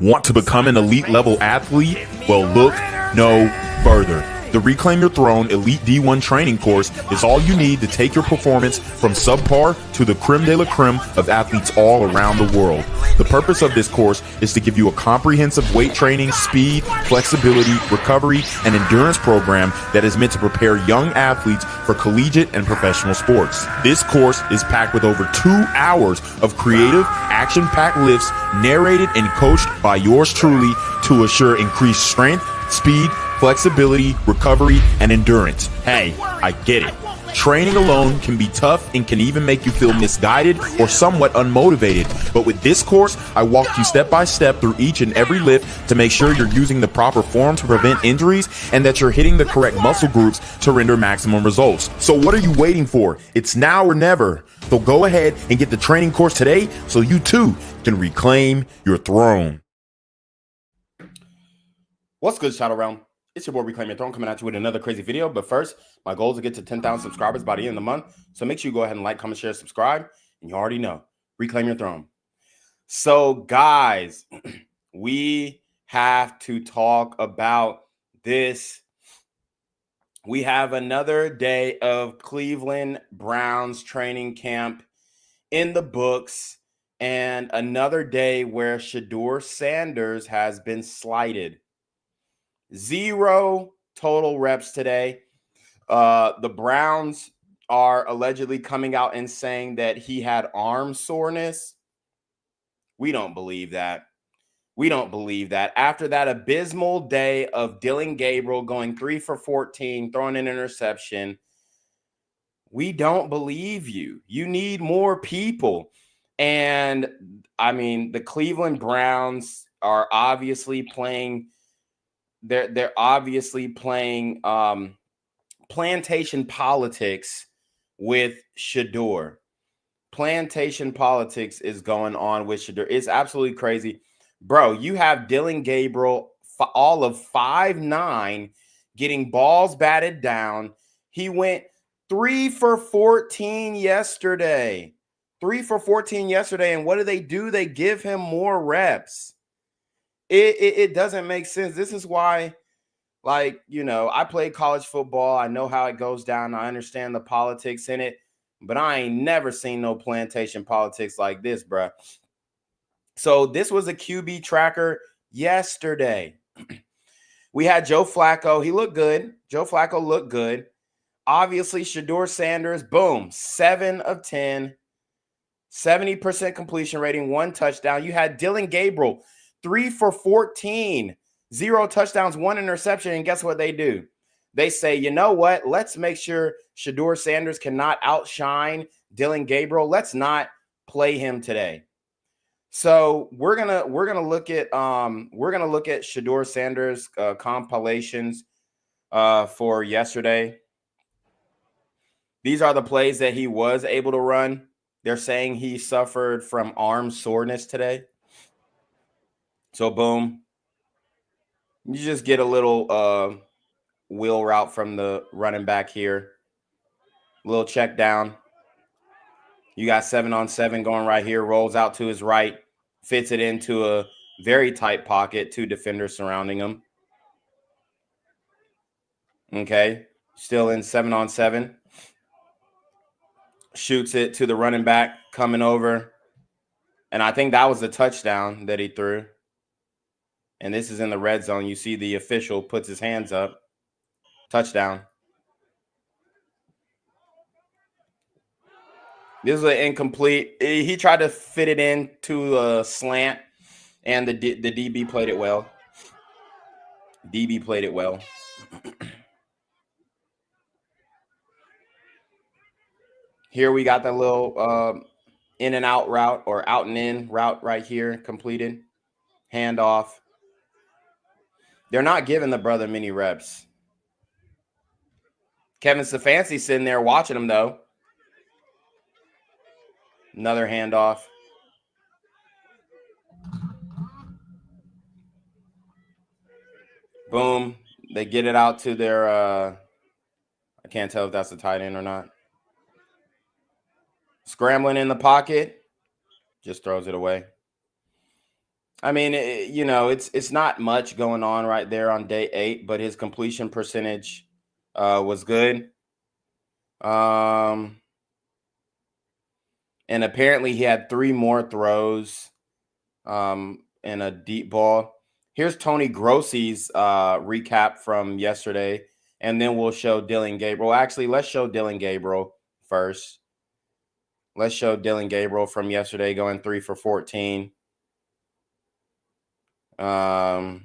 Want to become an elite level athlete? Well, look no further. The Reclaim Your Throne Elite D1 training course is all you need to take your performance from subpar to the creme de la creme of athletes all around the world. The purpose of this course is to give you a comprehensive weight training, speed, flexibility, recovery, and endurance program that is meant to prepare young athletes for collegiate and professional sports. This course is packed with over 2 hours of creative, action-packed lifts narrated and coached by yours truly to assure increased strength, speed, flexibility, recovery, and endurance. Hey, I get it. Training alone can be tough and can even make you feel misguided or somewhat unmotivated. But with this course, I walk you step by step through each and every lift to make sure you're using the proper form to prevent injuries and that you're hitting the correct muscle groups to render maximum results. So what are you waiting for? It's now or never. So go ahead and get the training course today so you too can reclaim your throne. What's good, Shadow Realm? It's your boy Reclaim Your Throne coming at you with another crazy video. But first, my goal is to get to 10,000 subscribers by the end of the month. So make sure you go ahead and like, comment, share, subscribe. And you already know, Reclaim Your Throne. So guys, we have to talk about this. We have another day of Cleveland Browns training camp in the books. And another day where Sheduer Sanders has been slighted. 0 total reps today. The Browns are allegedly coming out and saying that he had arm soreness. We don't believe that. We don't believe that. After that abysmal day of Dillon Gabriel going 3 for 14, throwing an interception, we don't believe you. You need more people. And I mean, the Cleveland Browns are obviously playing. They're obviously playing plantation politics with Sheduer. Plantation politics is going on with Sheduer. It's absolutely crazy. Bro, you have Dillon Gabriel, all of 5'9", getting balls batted down. He went 3 for 14 yesterday. 3 for 14 yesterday. And what do? They give him more reps. It doesn't make sense. This is why, like, you know, I played college football. I know how it goes down. I understand the politics in it, but I ain't never seen no plantation politics like this, bro. So this was a QB tracker yesterday. We had Joe Flacco. He looked good. Joe Flacco looked good. Obviously, Sheduer Sanders, boom, 7 of 10, 70% completion rating, 1 touchdown. You had Dillon Gabriel, 3 for 14, 0 touchdowns, 1 interception. And guess what they do? They say, you know what? Let's make sure Sheduer Sanders cannot outshine Dillon Gabriel. Let's not play him today. So we're gonna look at Sheduer Sanders compilations for yesterday. These are the plays that he was able to run. They're saying he suffered from arm soreness today. So boom, you just get a little wheel route from the running back here. Little check down. You got 7-on-7 going right here. Rolls out to his right. Fits it into a very tight pocket. 2 defenders surrounding him. Okay. Still in 7-on-7. Shoots it to the running back coming over. And I think that was the touchdown that he threw. And this is in the red zone. You see the official puts his hands up. Touchdown. This is an incomplete. He tried to fit it into a slant, and the DB played it well. DB played it well. Here we got the little in and out route, or out and in route right here completed. Handoff. They're not giving the brother many reps. Kevin Stefanski sitting there watching him, though. Another handoff. Boom. They get it out to their I can't tell if that's the tight end or not. Scrambling in the pocket. Just throws it away. I mean, you know, it's not much going on right there on day 8, but his completion percentage was good. And apparently he had 3 more throws and a deep ball. Here's Tony Grossi's recap from yesterday, and then we'll show Dillon Gabriel. Actually, let's show Dillon Gabriel first. Let's show Dillon Gabriel from yesterday going 3 for 14. I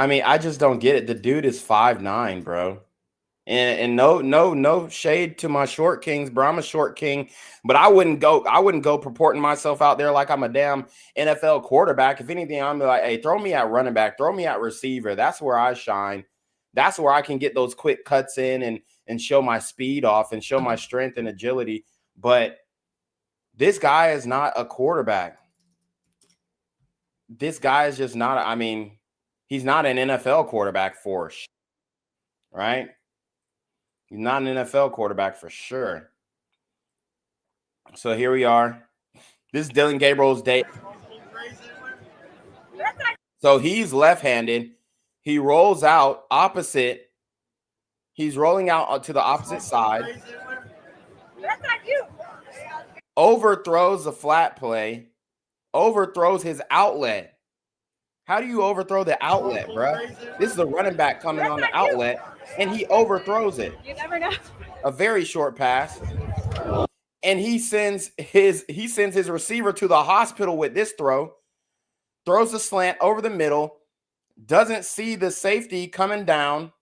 mean, I just don't get it. The dude is 5'9", bro. And no shade to my short kings, bro. I'm a short king, but I wouldn't go purporting myself out there like I'm a damn NFL quarterback. If anything, I'm like, hey, throw me at running back, throw me at receiver. That's where I shine. That's where I can get those quick cuts in and show my speed off and show my strength and agility. But this guy is not a quarterback. This guy is just not, I mean, he's not an NFL quarterback for sure, right? He's not an NFL quarterback for sure. So here we are. This is Dillon Gabriel's day. So he's left-handed. He rolls out opposite. He's rolling out to the opposite side. Overthrows the flat play. Overthrows his outlet. How do you overthrow the outlet, bro? This is a running back coming on the outlet, and he overthrows it. You never know. A very short pass. And he sends his receiver to the hospital with this throw. Throws the slant over the middle. Doesn't see the safety coming down.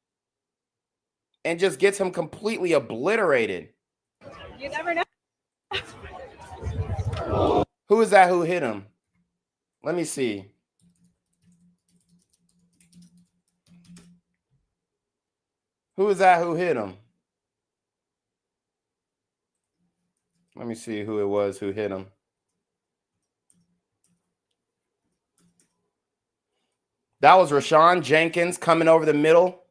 And just gets him completely obliterated. You never know. Who is that who hit him? Let me see. Who is that who hit him? Let me see who it was who hit him. That was Rashawn Jenkins coming over the middle.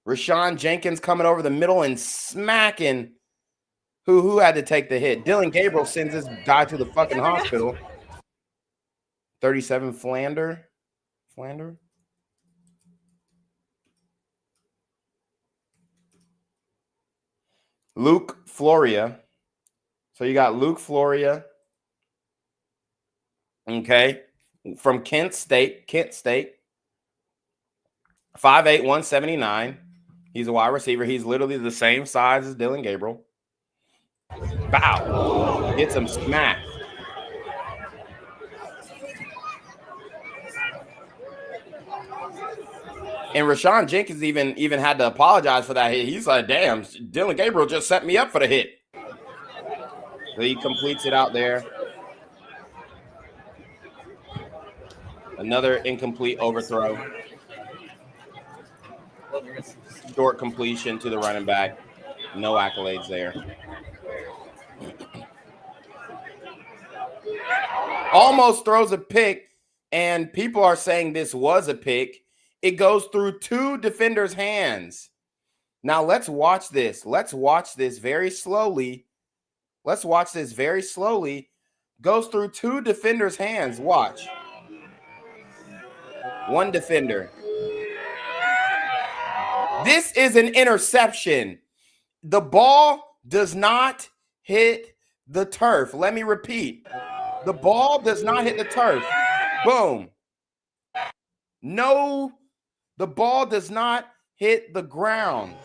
Rashawn Jenkins coming over the middle and smacking. Who had to take the hit? Dillon Gabriel sends this guy to the fucking hospital. 37 Flander. Luke Floria. So you got Luke Floria. Okay. From Kent State. 5'8", 179. He's a wide receiver. He's literally the same size as Dillon Gabriel. Bow. Gets him smacked. And Rashawn Jenkins even had to apologize for that hit. He's like, damn, Dillon Gabriel just set me up for the hit. So he completes it out there. Another incomplete overthrow. Short completion to the running back. No accolades there. Almost throws a pick, and people are saying this was a pick. It goes through 2 defenders' hands. Now let's watch this. Let's watch this very slowly. Goes through 2 defenders' hands. Watch. 1 defender. This is an interception. The ball does not hit the turf. Let me repeat. The ball does not hit the turf. Boom. No, the ball does not hit the ground.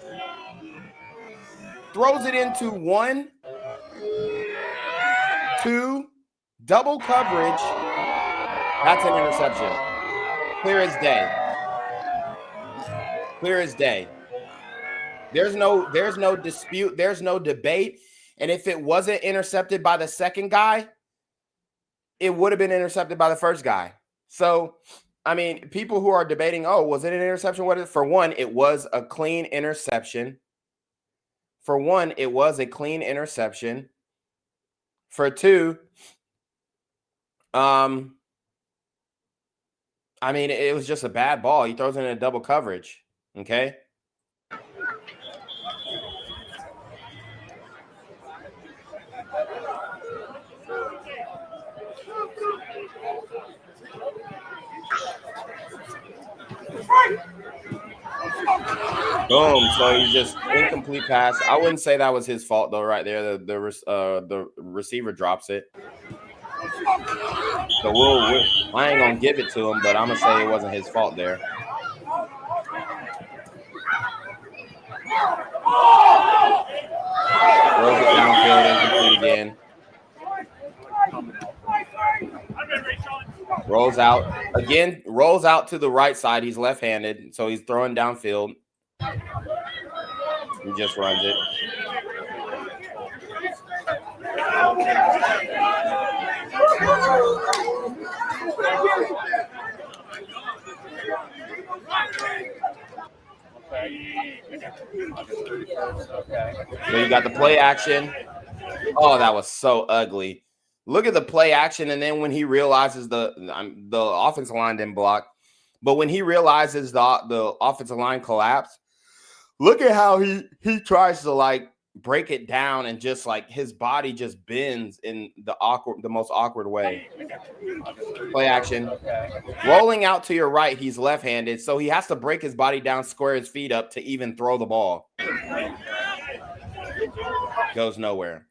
Throws it into 1, 2, double coverage. That's an interception. Clear as day. Clear as day. There's no dispute. There's no debate. And if it wasn't intercepted by the second guy, it would have been intercepted by the first guy. So, I mean, people who are debating, oh, was it an interception? What is it? For one, it was a clean interception. For two, I mean, it was just a bad ball. He throws it in a double coverage. Okay. Boom. So he's just incomplete pass. I wouldn't say that was his fault though. Right there, the receiver drops it. So I ain't gonna give it to him, but I'm gonna say it wasn't his fault there. Throws it downfield, incomplete again. Rolls out again. Rolls out to the right side. He's left-handed, so he's throwing downfield. He just runs it. So you got the play action. Oh, that was so ugly. Look at the play action, and then when he realizes the offensive line didn't block, but when he realizes the offensive line collapsed, look at how he tries to like break it down, and just like his body just bends in the most awkward way. Play action. Rolling out to your right, he's left-handed, so he has to break his body down, square his feet up to even throw the ball. Goes nowhere.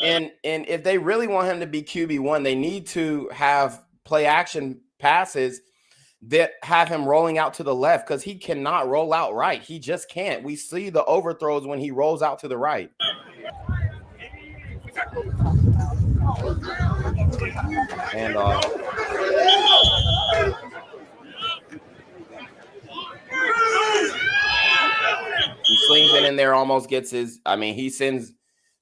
And if they really want him to be QB1, they need to have play action passes that have him rolling out to the left, because he cannot roll out right. He just can't. We see the overthrows when he rolls out to the right. And he slings it in there, almost gets his. I mean, he sends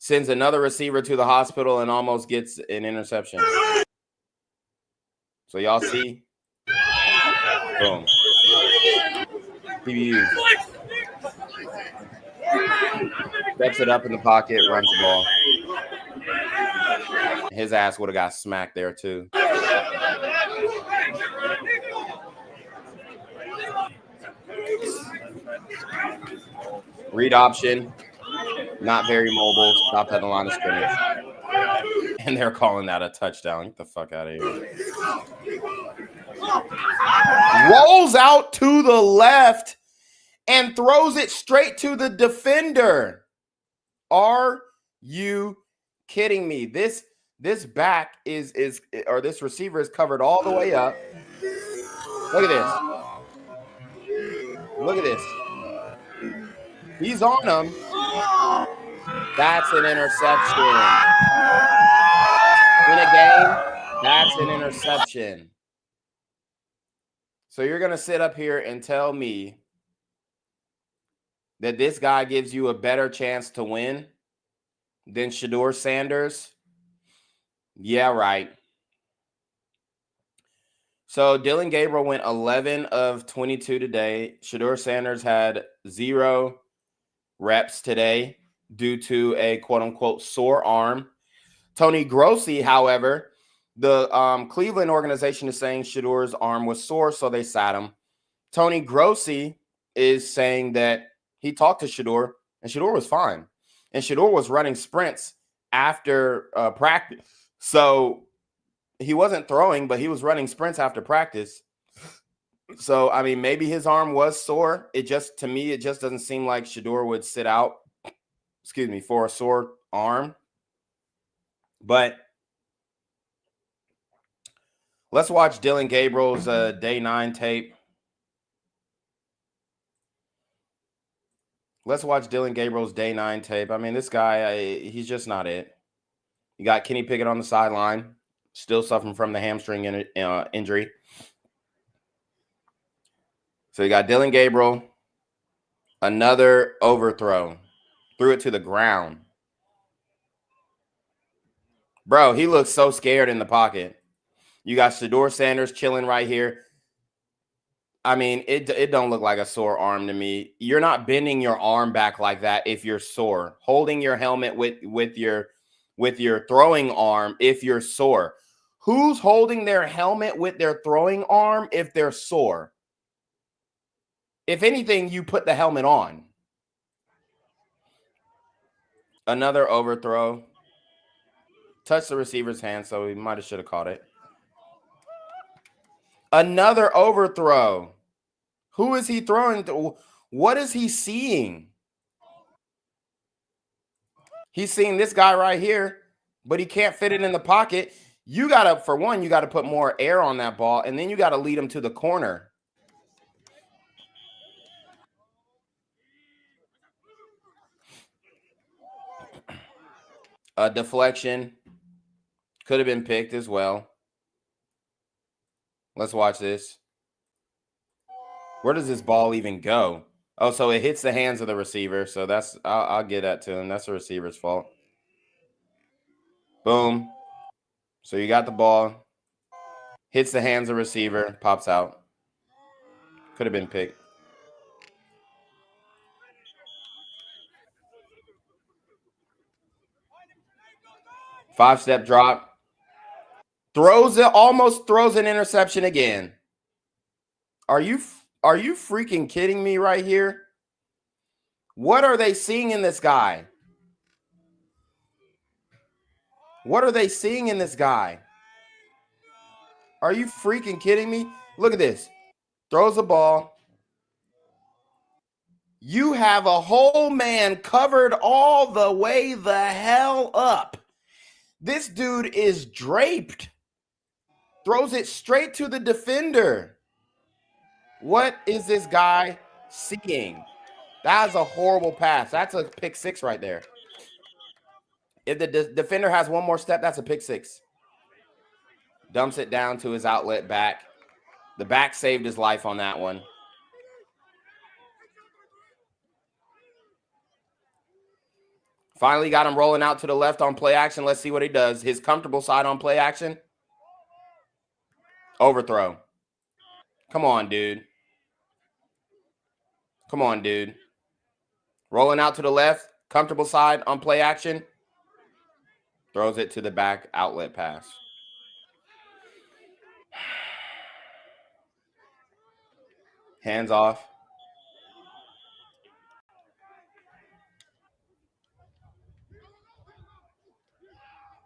another receiver to the hospital and almost gets an interception. So y'all see, boom. PBU steps it up in the pocket, runs the ball. His ass would have got smacked there too. Read option, not very mobile, stopped at the line of scrimmage. And they're calling that a touchdown. Get the fuck out of here. Rolls out to the left and throws it straight to the defender. Are you kidding me? This back is or this receiver is covered all the way up. Look at this. Look at this. He's on him. That's an interception. In a game, that's an interception. So you're going to sit up here and tell me that this guy gives you a better chance to win than Sheduer Sanders? Yeah, right. So Dillon Gabriel went 11 of 22 today. Sheduer Sanders had 0 reps today due to a quote-unquote sore arm. Tony Grossi, however, the Cleveland organization is saying Sheduer's arm was sore, so they sat him. Tony Grossi is saying that he talked to Sheduer, and Sheduer was fine. And Sheduer was running sprints after practice. So he wasn't throwing, but he was running sprints after practice. So, I mean, maybe his arm was sore. To me, it just doesn't seem like Sheduer would sit out, for a sore arm. But let's watch Dillon Gabriel's day 9 tape. Let's watch Dillon Gabriel's day 9 tape. I mean, this guy, he's just not it. You got Kenny Pickett on the sideline, still suffering from the hamstring injury. So you got Dillon Gabriel, another overthrow, threw it to the ground. Bro, he looks so scared in the pocket. You got Sheduer Sanders chilling right here. I mean, it don't look like a sore arm to me. You're not bending your arm back like that if you're sore. Holding your helmet with your throwing arm if you're sore. Who's holding their helmet with their throwing arm if they're sore? If anything, you put the helmet on. Another overthrow. Touched the receiver's hand, so he should have caught it. Another overthrow. Who is he throwing to? What is he seeing? He's seeing this guy right here, but he can't fit it in the pocket. You got to, for one, you got to put more air on that ball, and then you got to lead him to the corner. A deflection. Could have been picked as well. Let's watch this. Where does this ball even go? Oh, so it hits the hands of the receiver. So that's, I'll get that to him. That's the receiver's fault. Boom. So you got the ball. Hits the hands of the receiver. Pops out. Could have been picked. Five-step drop. Throws it, almost throws an interception again. Are you freaking kidding me right here? What are they seeing in this guy? What are they seeing in this guy? Are you freaking kidding me? Look at this. Throws the ball. You have a whole man covered all the way the hell up. This dude is draped. Throws it straight to the defender. What is this guy seeing? That's a horrible pass. That's a pick six right there. If the defender has one more step, that's a pick six. Dumps it down to his outlet back. The back saved his life on that one. Finally got him rolling out to the left on play action. Let's see what he does. His comfortable side on play action. Overthrow. Come on, dude. Come on, dude. Rolling out to the left. Comfortable side on play action. Throws it to the back outlet pass. Hands off.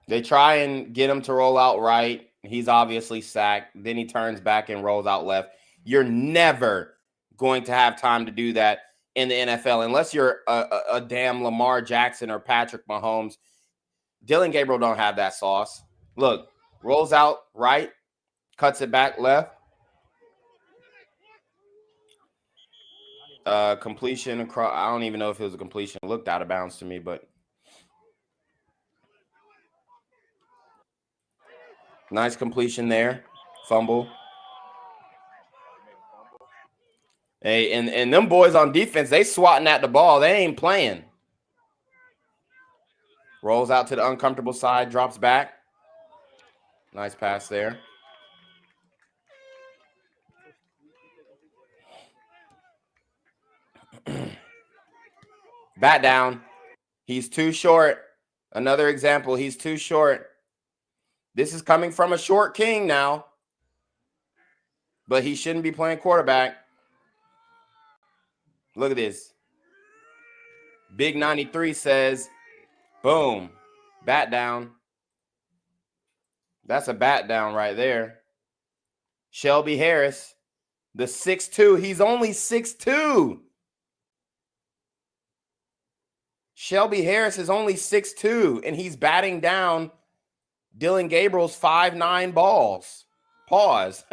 They try and get him to roll out right. He's obviously sacked. Then he turns back and rolls out left. You're never going to have time to do that in the NFL unless you're a damn Lamar Jackson or Patrick Mahomes. Dillon Gabriel don't have that sauce. Look, rolls out right, cuts it back left. Completion across. I don't even know if it was a completion. It looked out of bounds to me, but nice completion there. Fumble. Hey, and them boys on defense, they swatting at the ball. They ain't playing. Rolls out to the uncomfortable side, drops back. Nice pass there. Bat down. He's too short. Another example, he's too short. This is coming from a short king now. But he shouldn't be playing quarterback. Look at this. Big 93 says, boom, bat down. That's a bat down right there. Shelby Harris, the 6'2". He's only 6'2". Shelby Harris is only 6'2", and he's batting down Dillon Gabriel's 5'9" balls. Pause.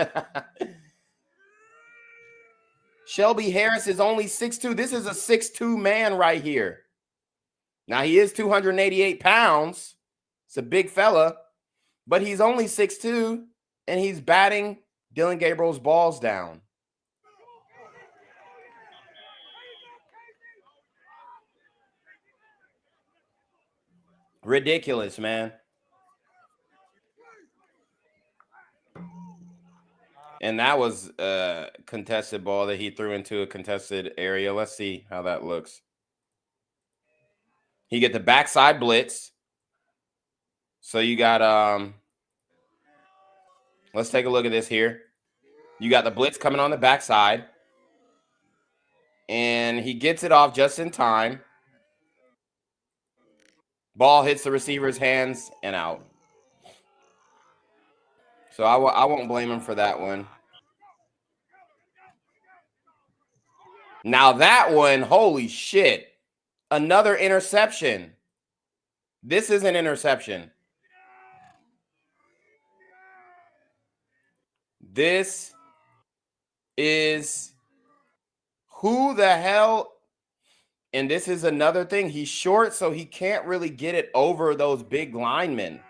Shelby Harris is only 6'2". This is a 6'2" man right here. Now, he is 288 pounds. It's a big fella, but he's only 6'2", and he's batting Dillon Gabriel's balls down. Ridiculous, man. And that was a contested ball that he threw into a contested area. Let's see how that looks. He get the backside blitz. So you got let's take a look at this here. You got the blitz coming on the backside. And he gets it off just in time. Ball hits the receiver's hands and out. So I won't blame him for that one. Now that one, holy shit. Another interception. This is an interception. This is who the hell? And this is another thing. He's short, so he can't really get it over those big linemen.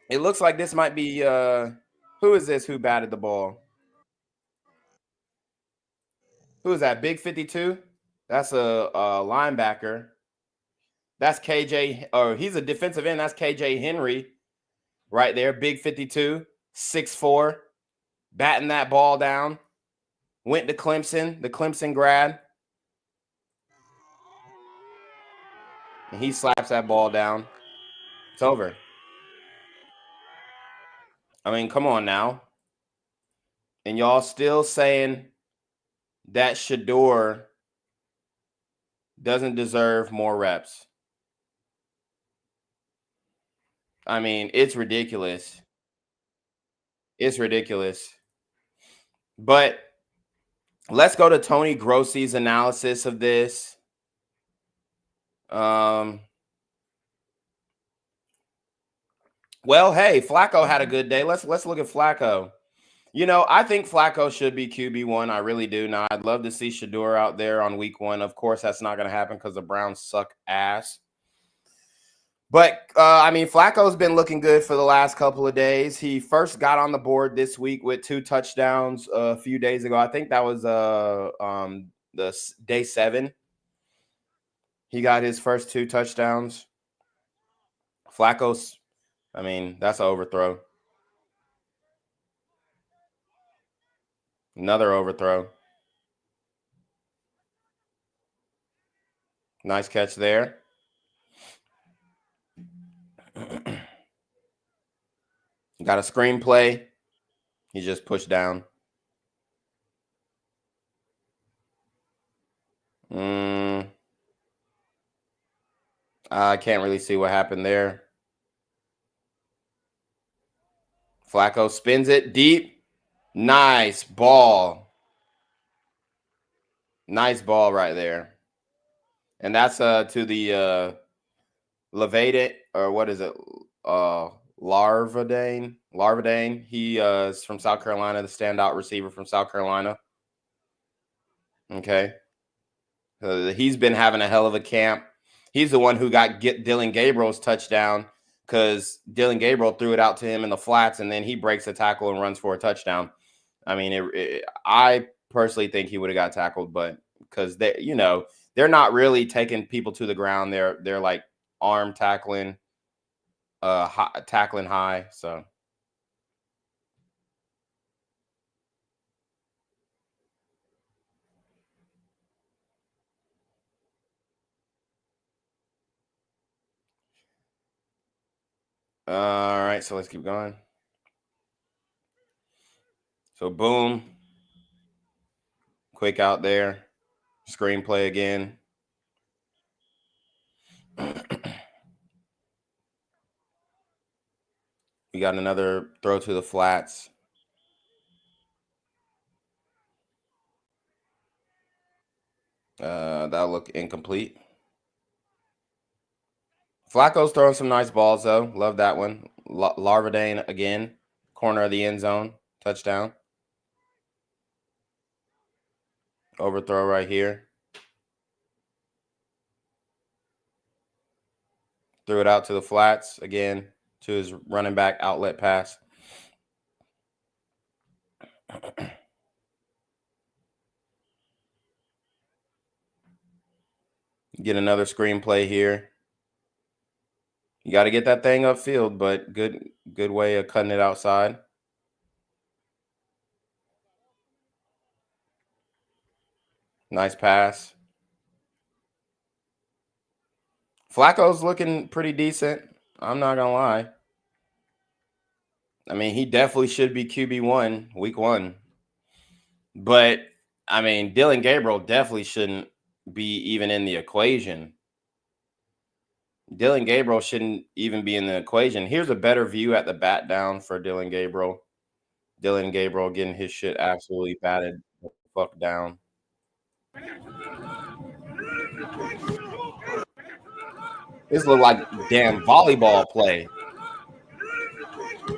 It looks like this might be who is this who batted the ball? Who is that? Big 52? That's a linebacker. That's KJ, or he's a defensive end. That's KJ Henry right there. Big 52, 6'4", batting that ball down. Went to Clemson, the Clemson grad. And he slaps that ball down. It's over. I mean, come on now. And y'all still saying that Sheduer doesn't deserve more reps. I mean, it's ridiculous. It's ridiculous. But let's go to Tony Grossi's analysis of this. Well, hey, Flacco had a good day. Let's look at Flacco. You know, I think Flacco should be QB1. I really do. Now, I'd love to see Sheduer out there on week 1. Of course, that's not going to happen because the Browns suck ass. But, I mean, Flacco's been looking good for the last couple of days. He first got on the board this week with 2 touchdowns a few days ago. I think that was the day 7. He got his first 2 touchdowns. Flacco's, I mean, that's an overthrow. Another overthrow. Nice catch there. Got a screenplay. He just pushed down. I can't really see what happened there. Flacco spins it deep. Nice ball. Nice ball right there. And that's to the Levade, or what is it? Larvadane. He is from South Carolina, the standout receiver from South Carolina. Okay. He's been having a hell of a camp. He's the one who got Dillon Gabriel's touchdown because Dillon Gabriel threw it out to him in the flats, and then he breaks a tackle and runs for a touchdown. I mean, I personally think he would have got tackled, but because they're not really taking people to the ground. They're like arm tackling, tackling high. So. All right, so let's keep going. So boom, quick out there, screenplay again. We got another throw to the flats. That'll look incomplete. Flacco's throwing some nice balls, though. Love that one. Larvadane again. Corner of the end zone. Touchdown. Overthrow right here. Threw it out to the flats again to his running back outlet pass. Get another screenplay here. You got to get that thing upfield, but good way of cutting it outside. Nice pass. Flacco's looking pretty decent. I'm not going to lie. I mean, he definitely should be QB1 week 1. But, I mean, Dillon Gabriel definitely shouldn't be even in the equation. Dillon Gabriel shouldn't even be in the equation. Here's a better view at the bat down for Dillon Gabriel. Dillon Gabriel getting his shit absolutely batted the fuck down. This looked like damn volleyball play.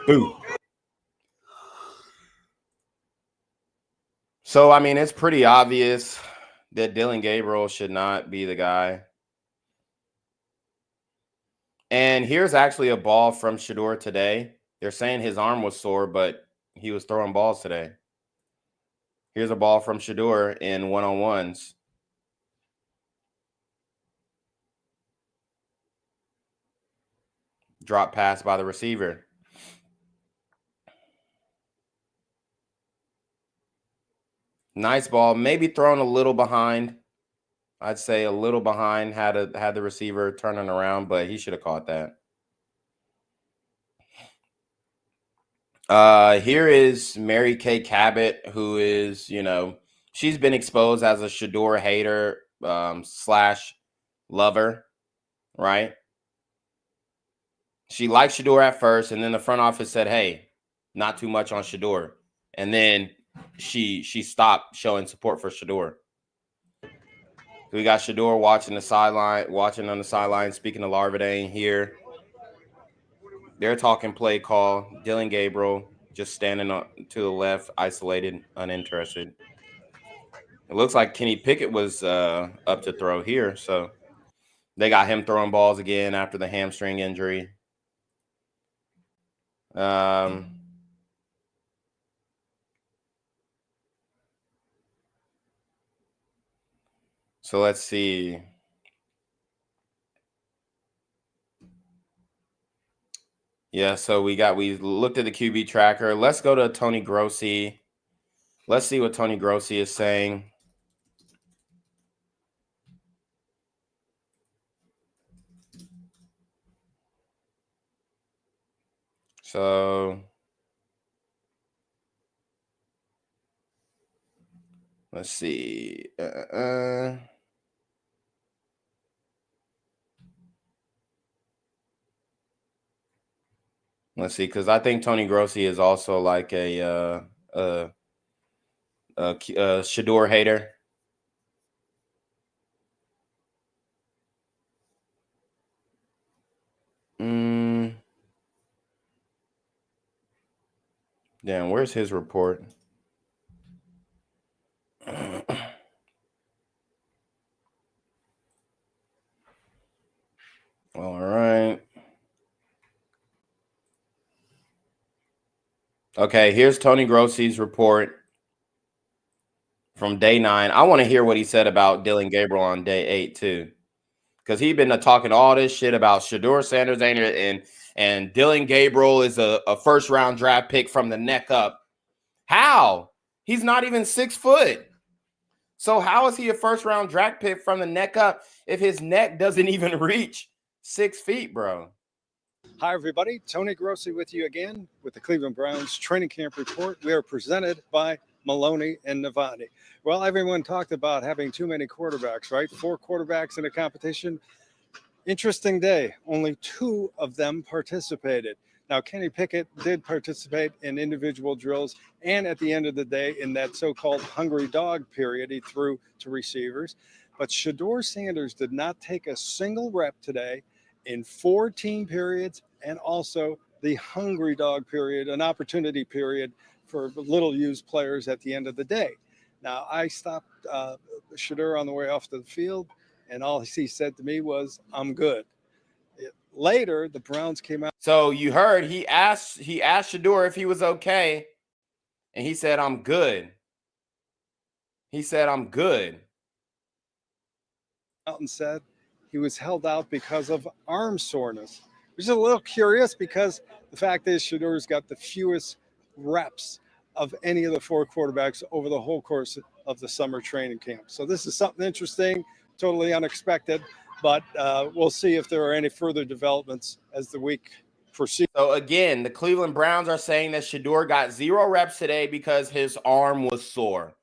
Boo. So, I mean, it's pretty obvious that Dillon Gabriel should not be the guy. And here's actually a ball from Sheduer today. They're saying his arm was sore, but he was throwing balls today. Here's a ball from Sheduer in one-on-ones. Drop pass by the receiver. Nice ball. Maybe thrown a little behind. I'd say a little behind. Had the receiver turning around, but he should have caught that. Here is Mary Kay Cabot, who is, she's been exposed as a Sheduer hater / lover, right? She liked Sheduer at first, and then the front office said, hey, not too much on Sheduer. And then she stopped showing support for Sheduer. We got Sheduer watching on the sideline, speaking to Larvadain here. They're talking play call. Dillon Gabriel just standing up to the left, isolated, uninterested. It looks like Kenny Pickett was up to throw here. So they got him throwing balls again after the hamstring injury. So let's see. Yeah, so we looked at the QB tracker. Let's go to Tony Grossi. Let's see what Tony Grossi is saying. So let's see. Let's see, because I think Tony Grossi is also like a Sheduer hater. Damn, where's his report? All right. Okay, here's Tony Grossi's report from day 9. I want to hear what he said about Dillon Gabriel on day 8 too, because he's been talking all this shit about Sheduer Sanders and Dillon Gabriel is a first-round draft pick from the neck up. How? He's not even 6 foot. So how is he a first-round draft pick from the neck up if his neck doesn't even reach 6 feet, bro? Hi, everybody. Tony Grossi with you again with the Cleveland Browns training camp report. We are presented by Maloney and Novotny. Well, everyone talked about having too many quarterbacks, right? 4 quarterbacks in a competition. Interesting day. Only 2 of them participated. Now, Kenny Pickett did participate in individual drills, and at the end of the day, in that so-called hungry dog period, he threw to receivers. But Sheduer Sanders did not take a single rep today in 14 periods, and also the hungry dog period, an opportunity period for little used players at the end of the day. Now, I stopped Sheduer on the way off to the field, and all he said to me was, I'm good. Later, the Browns came out. So you heard he asked Sheduer if he was okay, and he said, I'm good. He said, I'm good. Out and said he was held out because of arm soreness, which is a little curious because the fact is Sheduer's got the fewest reps of any of the 4 quarterbacks over the whole course of the summer training camp. So this is something interesting, totally unexpected, but we'll see if there are any further developments as the week proceeds. So again, the Cleveland Browns are saying that Sheduer got 0 reps today because his arm was sore.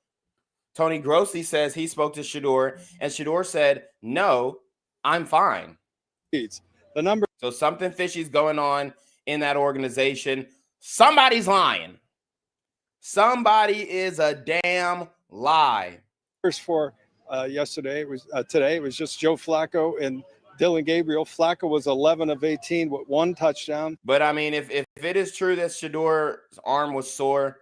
Tony Grossi says he spoke to Sheduer, and Sheduer said, no, I'm fine. The number. So something fishy's going on in that organization. Somebody's lying. Somebody is a damn lie. For yesterday. It was today. It was just Joe Flacco and Dillon Gabriel. Flacco was 11 of 18 with 1 touchdown. But I mean, if it is true that Sheduer's arm was sore,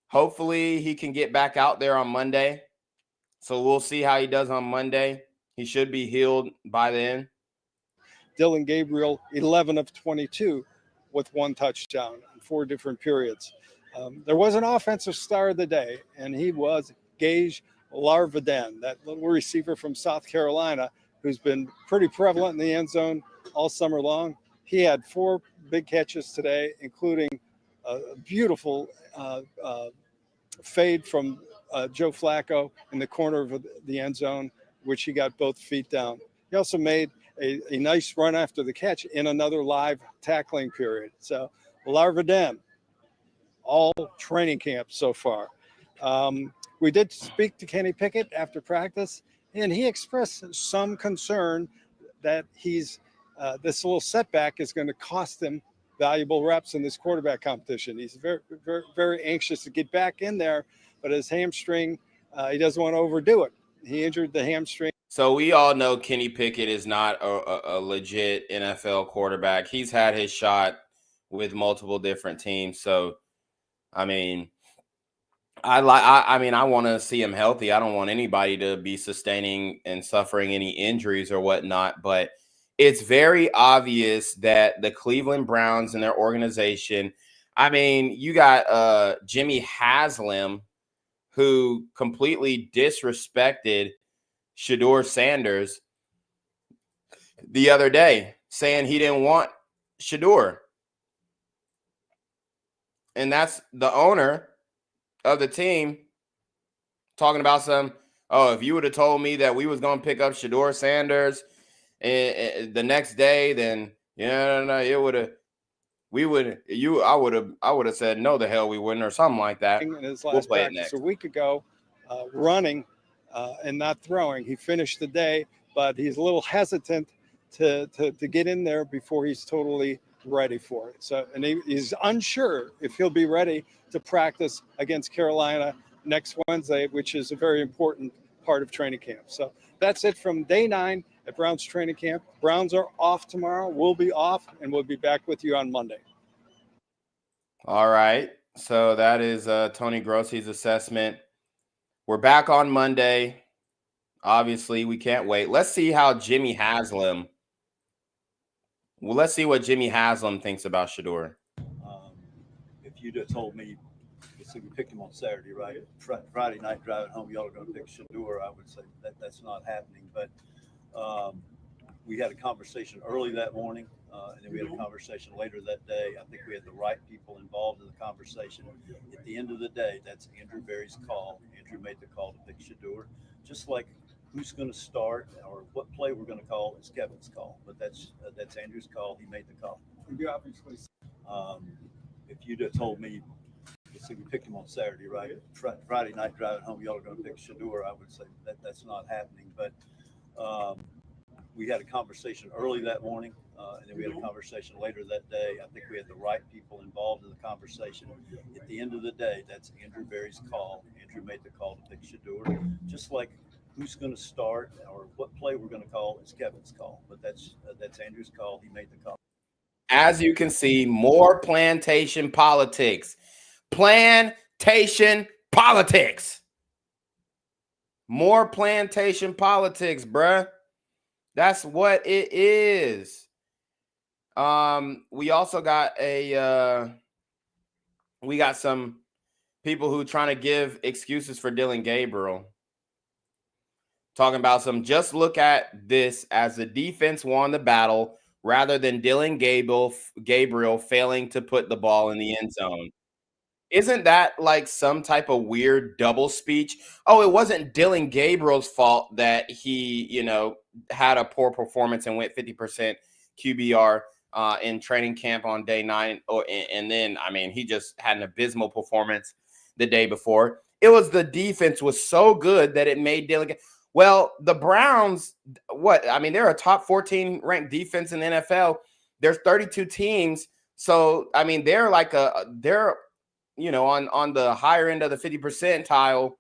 hopefully he can get back out there on Monday. So we'll see how he does on Monday. He should be healed by then. Dillon Gabriel, 11 of 22 with 1 touchdown in 4 different periods. There was an offensive star of the day, and he was Gage Larviden, that little receiver from South Carolina who's been pretty prevalent in the end zone all summer long. He had 4 big catches today, including a beautiful fade from Joe Flacco in the corner of the end zone, which he got both feet down. He also made a nice run after the catch in another live tackling period. So Larviden, all training camp so far. We did speak to Kenny Pickett after practice, and he expressed some concern that he's this little setback is going to cost him valuable reps in this quarterback competition. He's very, very, very anxious to get back in there, but his hamstring, he doesn't want to overdo it. He injured the hamstring. So we all know Kenny Pickett is not a legit NFL quarterback. He's had his shot with multiple different teams. So, I mean, I want to see him healthy. I don't want anybody to be sustaining and suffering any injuries or whatnot. But it's very obvious that the Cleveland Browns and their organization, I mean, you got Jimmy Haslam, who completely disrespected Sheduer Sanders the other day, saying he didn't want Sheduer. And that's the owner of the team talking about if you would have told me that we was going to pick up Sheduer Sanders the next day, then I would have said no, the hell we wouldn't, or something like that. In his last practice a week ago, running and not throwing. He finished the day, but he's a little hesitant to get in there before he's totally ready for it. So, and he's unsure if he'll be ready to practice against Carolina next Wednesday, which is a very important part of training camp. So that's it from day 9 at Browns training camp. Browns are off tomorrow. We'll be off, and we'll be back with you on Monday. All right. So that is Tony Grossi's assessment. We're back on Monday. Obviously, we can't wait. Let's see how Jimmy Haslam. Well, let's see what Jimmy Haslam thinks about Sheduer. If you'd have told me, so we picked him on Saturday, right? Friday night driving home, y'all are going to pick Sheduer, I would say that's not happening. But we had a conversation early that morning, and then we had a conversation later that day. I think we had the right people involved in the conversation. At the end of the day, that's Andrew Berry's call. Andrew made the call to pick Sheduer. Just like who's going to start or what play we're going to call is Kevin's call. But that's Andrew's call. He made the call. If you'd have told me, so we picked him on Saturday, right? Friday night driving home, y'all are going to pick Sheduer, I would say that's not happening. But we had a conversation early that morning, and then we had a conversation later that day. I think we had the right people involved in the conversation. At the end of the day, that's Andrew Berry's call. Andrew made the call to pick Sheduer. Just like who's going to start or what play we're going to call is Kevin's call. But that's Andrew's call. He made the call. As you can see, more plantation politics. Plantation politics. More plantation politics, bruh. That's what it is. We also got we got some people who trying to give excuses for Dillon Gabriel. Talking about just look at this as the defense won the battle rather than Dillon Gabriel failing to put the ball in the end zone. Isn't that like some type of weird double speech? Oh, it wasn't Dillon Gabriel's fault that he, had a poor performance and went 50% QBR in training camp on day 9. And then, he just had an abysmal performance the day before. It was the defense was so good that it made Dillon. Well, the Browns, they're a top 14 ranked defense in the NFL. There's 32 teams. So, they're like they're on the higher end of the 50 percentile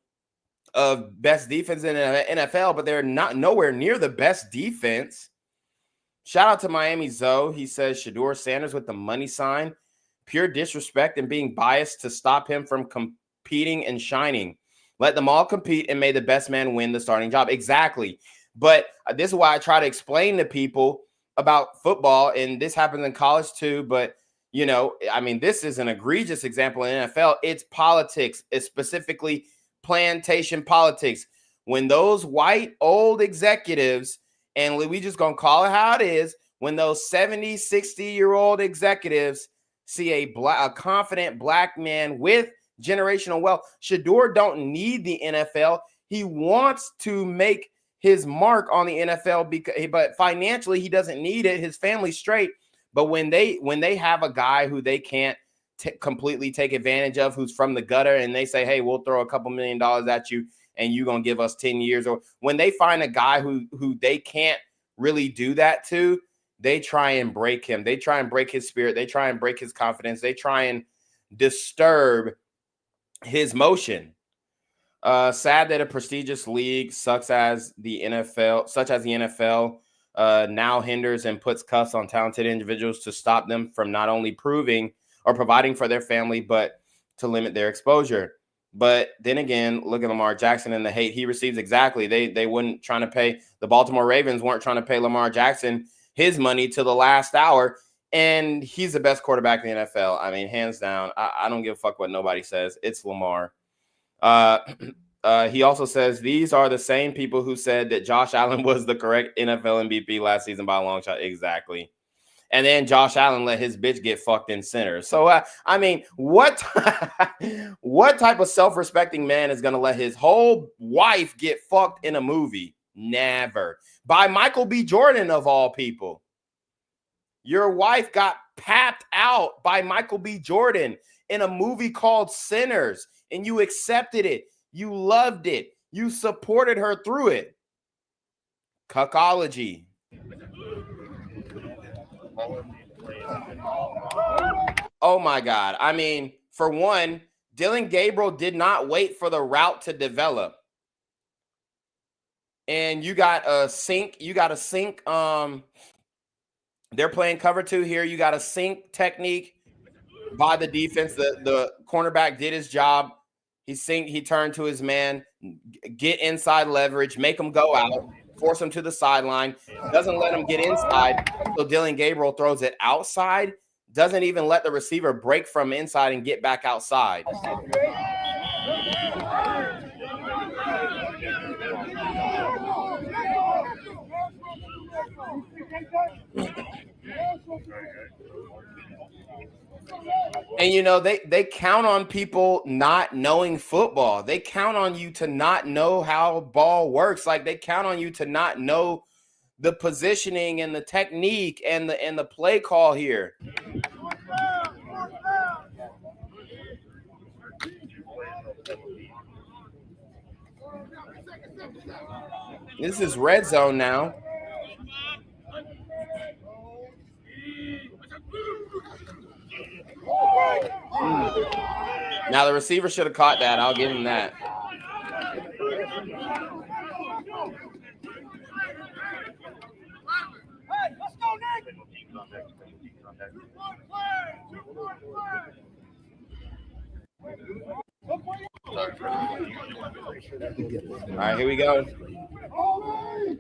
of best defense in the NFL, but they're not nowhere near the best defense. Shout out to Miami Zoe. He says Sheduer Sanders with the money sign. Pure disrespect and being biased to stop him from competing and shining. Let them all compete and may the best man win the starting job. Exactly. But this is why I try to explain to people about football, and this happens in college too. But, you know, I mean, this is an egregious example in NFL. It's politics. It's specifically plantation politics. When those white old executives, and we just going to call it how it is, when those 70, 60-year-old executives see a confident black man with generational wealth. Sheduer don't need the NFL. He wants to make his mark on the NFL, but financially he doesn't need it. His family's straight. But when they have a guy who they can't completely take advantage of, who's from the gutter, and they say, hey, we'll throw a couple $1 million at you and you're going to give us 10 years. Or when they find a guy who they can't really do that to, they try and break him. They try and break his spirit. They try and break his confidence. They try and disturb his motion. Sad that a prestigious league such as the NFL now hinders and puts cuffs on talented individuals to stop them from not only proving or providing for their family, but to limit their exposure. But then again, look at Lamar Jackson and the hate he receives. Exactly. They weren't trying to pay. The Baltimore Ravens weren't trying to pay Lamar Jackson his money to the last hour, and he's the best quarterback in the NFL. I mean, hands down. I don't give a fuck what nobody says. It's Lamar. He also says these are the same people who said that Josh Allen was the correct NFL MVP last season by a long shot. Exactly. And then Josh Allen let his bitch get fucked in center. So, I mean, what type of self-respecting man is going to let his whole wife get fucked in a movie? Never. By Michael B. Jordan, of all people. Your wife got papped out by Michael B. Jordan in a movie called Sinners, and you accepted it. You loved it. You supported her through it. Cuckology. Oh, my God. I mean, for one, Dillon Gabriel did not wait for the route to develop. And you got a sink. They're playing cover 2 here. You got a sink technique by the defense. The cornerback did his job. He turned to his man, get inside leverage, make him go out, force him to the sideline, doesn't let him get inside. So Dillon Gabriel throws it outside, doesn't even let the receiver break from inside and get back outside. And, you know, they count on people not knowing football. They count on you to not know how ball works. Like, they count on you to not know the positioning and the technique and the play call here. This is red zone now. Now the receiver should have caught that. I'll give him that. All right, here we go.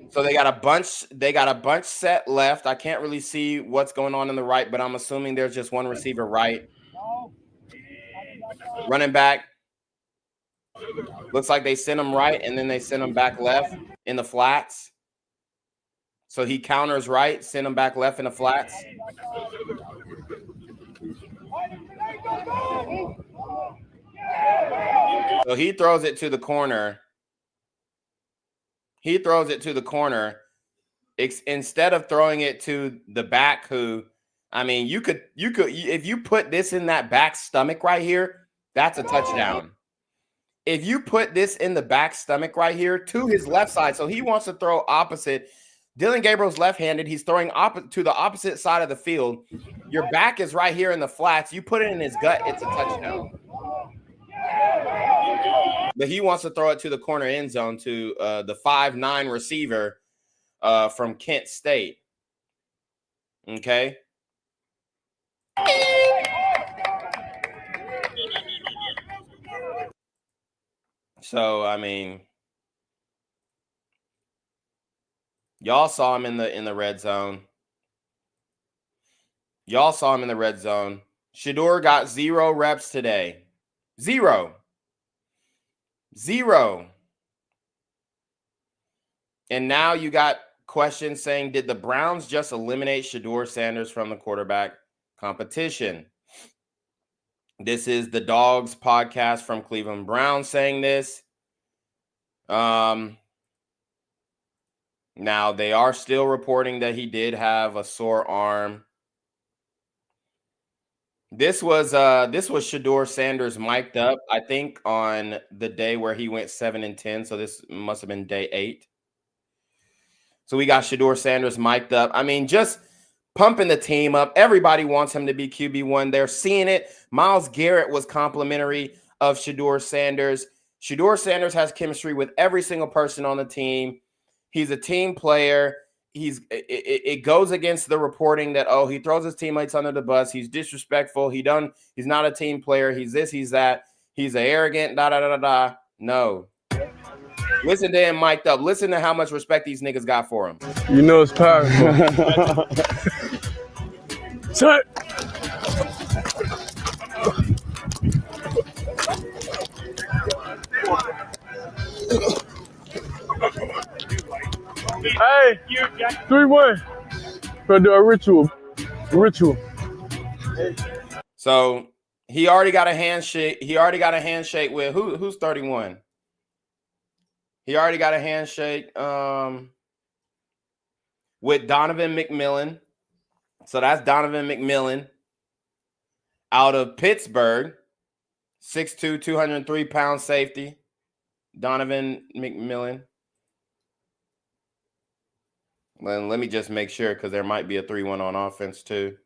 So they got a bunch set left. I can't really see what's going on in the right, but I'm assuming there's just one receiver right. Running back. Looks like they sent him right, and then they sent him back left in the flats. So he counters right, send him back left in the flats. So he throws it to the corner. Instead of throwing it to the back who, I mean, you could, if you put this in that back stomach right here, that's a touchdown. If you put this in the back stomach right here to his left side, so he wants to throw opposite. Dillon Gabriel's left-handed. He's throwing to the opposite side of the field. Your back is right here in the flats. You put it in his gut, it's a touchdown. but he wants to throw it to the corner end zone to the 5'9" receiver from Kent State. Okay. So, I mean, y'all saw him in the red zone. Y'all saw him in the red zone. Sheduer got 0 reps today. 0. And now you got questions saying, did the Browns just eliminate Sheduer Sanders from the quarterback competition? This is the Dogs podcast from Cleveland Browns saying this. Now they are still reporting that he did have a sore arm. This was Sheduer Sanders mic'd up, I think, on the day where he went 7-10. So this must have been day 8. So we got Sheduer Sanders mic'd up. I mean, just pumping the team up. Everybody wants him to be QB1. They're seeing it. Myles Garrett was complimentary of Sheduer Sanders. Sheduer Sanders has chemistry with every single person on the team. He's a team player. It goes against the reporting that, oh, he throws his teammates under the bus. He's disrespectful. He's not a team player. He's this, he's that. He's an arrogant, da. No. Listen to him mic'd up. Listen to how much respect these niggas got for him. You know it's powerful. Shut. Hey, 3-1. Gonna do a ritual. So he already got a handshake. With who's 31? He already got a handshake with Donovan McMillan. So that's Donovan McMillan out of Pittsburgh. 6'2", 203-pound safety. Donovan McMillan. Let me just make sure, because there might be a 3-1 on offense too.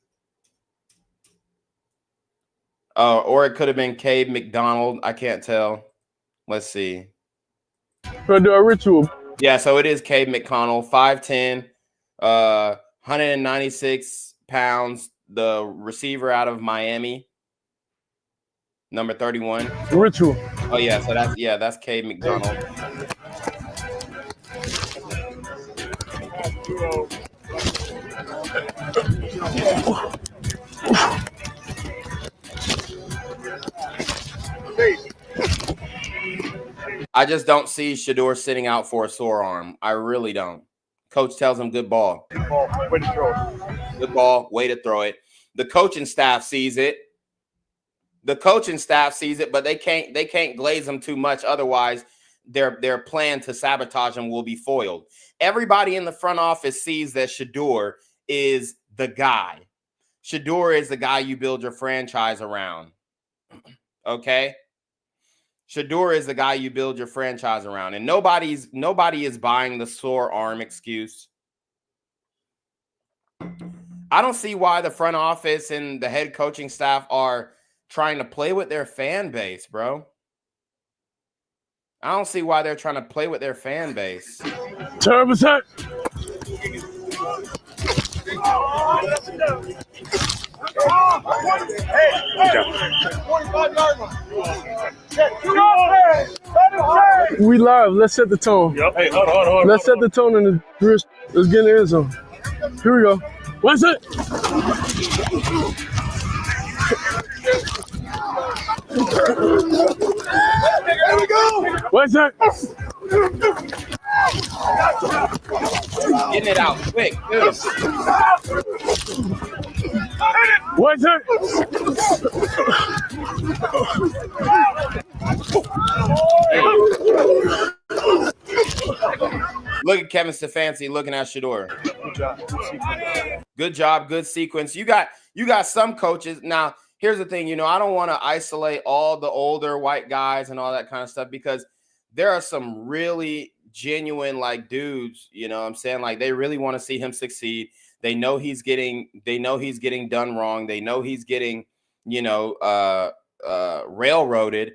Or it could have been Cade McDonald. I can't tell. Let's see. Gonna do a ritual. Yeah, so it is Cade McConnell, 5'10", 196 pounds, the receiver out of Miami, number 31. Ritual. Oh yeah, so that's Cade McDonald. I just don't see Sheduer sitting out for a sore arm. I really don't. Coach tells him good ball. Way to throw it. Good ball, way to throw it. The coaching staff sees it. But they can't glaze him too much. Otherwise, their plan to sabotage him will be foiled. Everybody in the front office sees that Sheduer is the guy. Sheduer is the guy you build your franchise around. Okay? Sheduer is the guy you build your franchise around. And nobody is buying the sore arm excuse. I don't see why the front office and the head coaching staff are trying to play with their fan base, bro. I don't see why they're trying to play with their fan base. Terrible attack. We live. Let's set the tone. Yep. Hey, hold on. Let's set the tone in the wrist. Let's get in the end zone. Here we go. What's it? Here we go. What's that? Getting it out quick. Good. What's that? Look at Kevin Stefanski looking at Sheduer. Good job. Good sequence. You got some coaches. Now, here's the thing. I don't want to isolate all the older white guys and all that kind of stuff, because there are some really genuine dudes, what I'm saying? They really want to see him succeed. They know he's getting done wrong. They know he's getting, railroaded.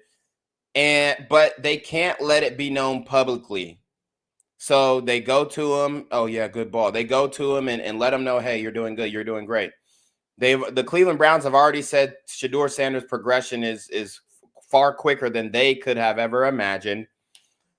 but they can't let it be known publicly. So they go to him. Oh yeah, good ball. They go to him and let him know, hey, you're doing good. You're doing great. The Cleveland Browns have already said Sheduer Sanders' progression is far quicker than they could have ever imagined.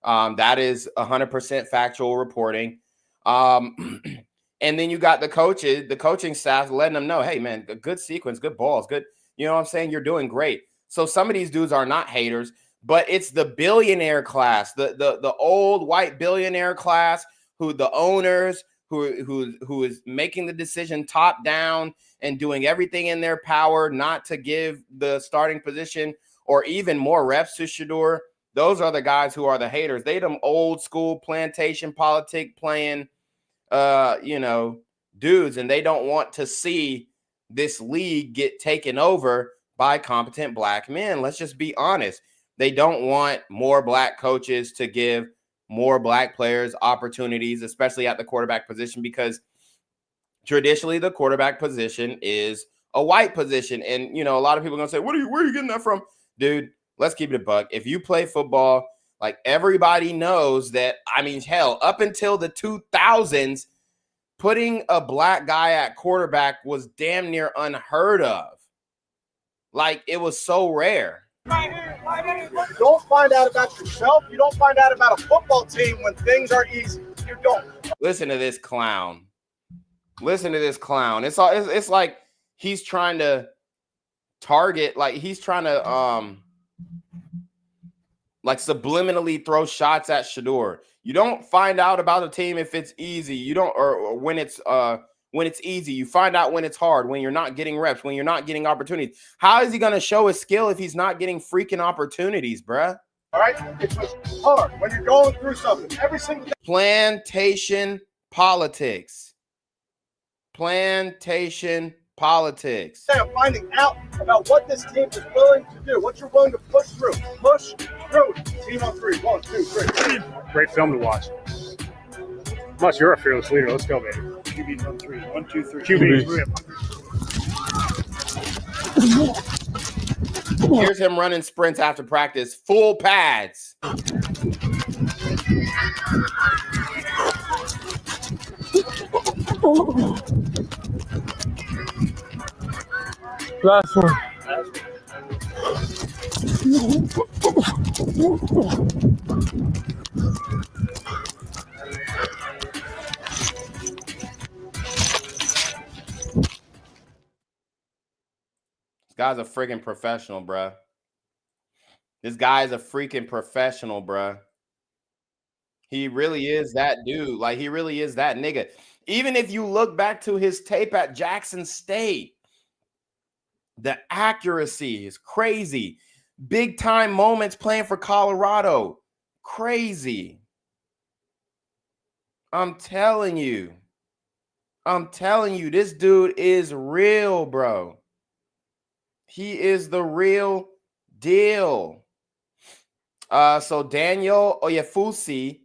That is 100% factual reporting. And then you got the coaching staff letting them know, hey man, good sequence, good balls, good. You know what I'm saying? You're doing great. So some of these dudes are not haters, but it's the billionaire class, the old white billionaire class, who the owners, who is making the decision top down and doing everything in their power not to give the starting position or even more reps to Sheduer. Those are the guys who are the haters. They them old school plantation politic playing, dudes, and they don't want to see this league get taken over by competent black men. Let's just be honest. They don't want more black coaches to give more black players opportunities, especially at the quarterback position, because traditionally the quarterback position is a white position. And, a lot of people are going to say, where are you getting that from? Dude, let's keep it a buck. If you play football, like everybody knows that, hell, up until the 2000s, putting a black guy at quarterback was damn near unheard of. Like, it was so rare. You don't find out about yourself. You don't find out about a football team when things are easy. You don't. Listen to this clown. It's like he's trying to target, like he's trying to like subliminally throw shots at Sheduer. You don't find out about a team if it's easy. You don't, or when it's easy. You find out when it's hard, when you're not getting reps, when you're not getting opportunities. How is he going to show his skill if he's not getting freaking opportunities, bruh? All right? It's hard when you're going through something every single day. Plantation politics. Plantation politics. I'm finding out about what this team is willing to do, what you're willing to push through. Push through. Team on three. 1, 2, 3. Great film to watch. Unless you're a fearless leader, let's go, baby. QB's on 3. 1, 2, 3. QBs. Here's him running sprints after practice, full pads. Last one. This guy's a freaking professional, bruh. This guy's a freaking professional, bruh. He really is that dude. Like, he really is that nigga. Even if you look back to his tape at Jackson State, the accuracy is crazy. Big time moments playing for Colorado. Crazy. I'm telling you, this dude is real, bro. He is the real deal. So Daniel Oyefusi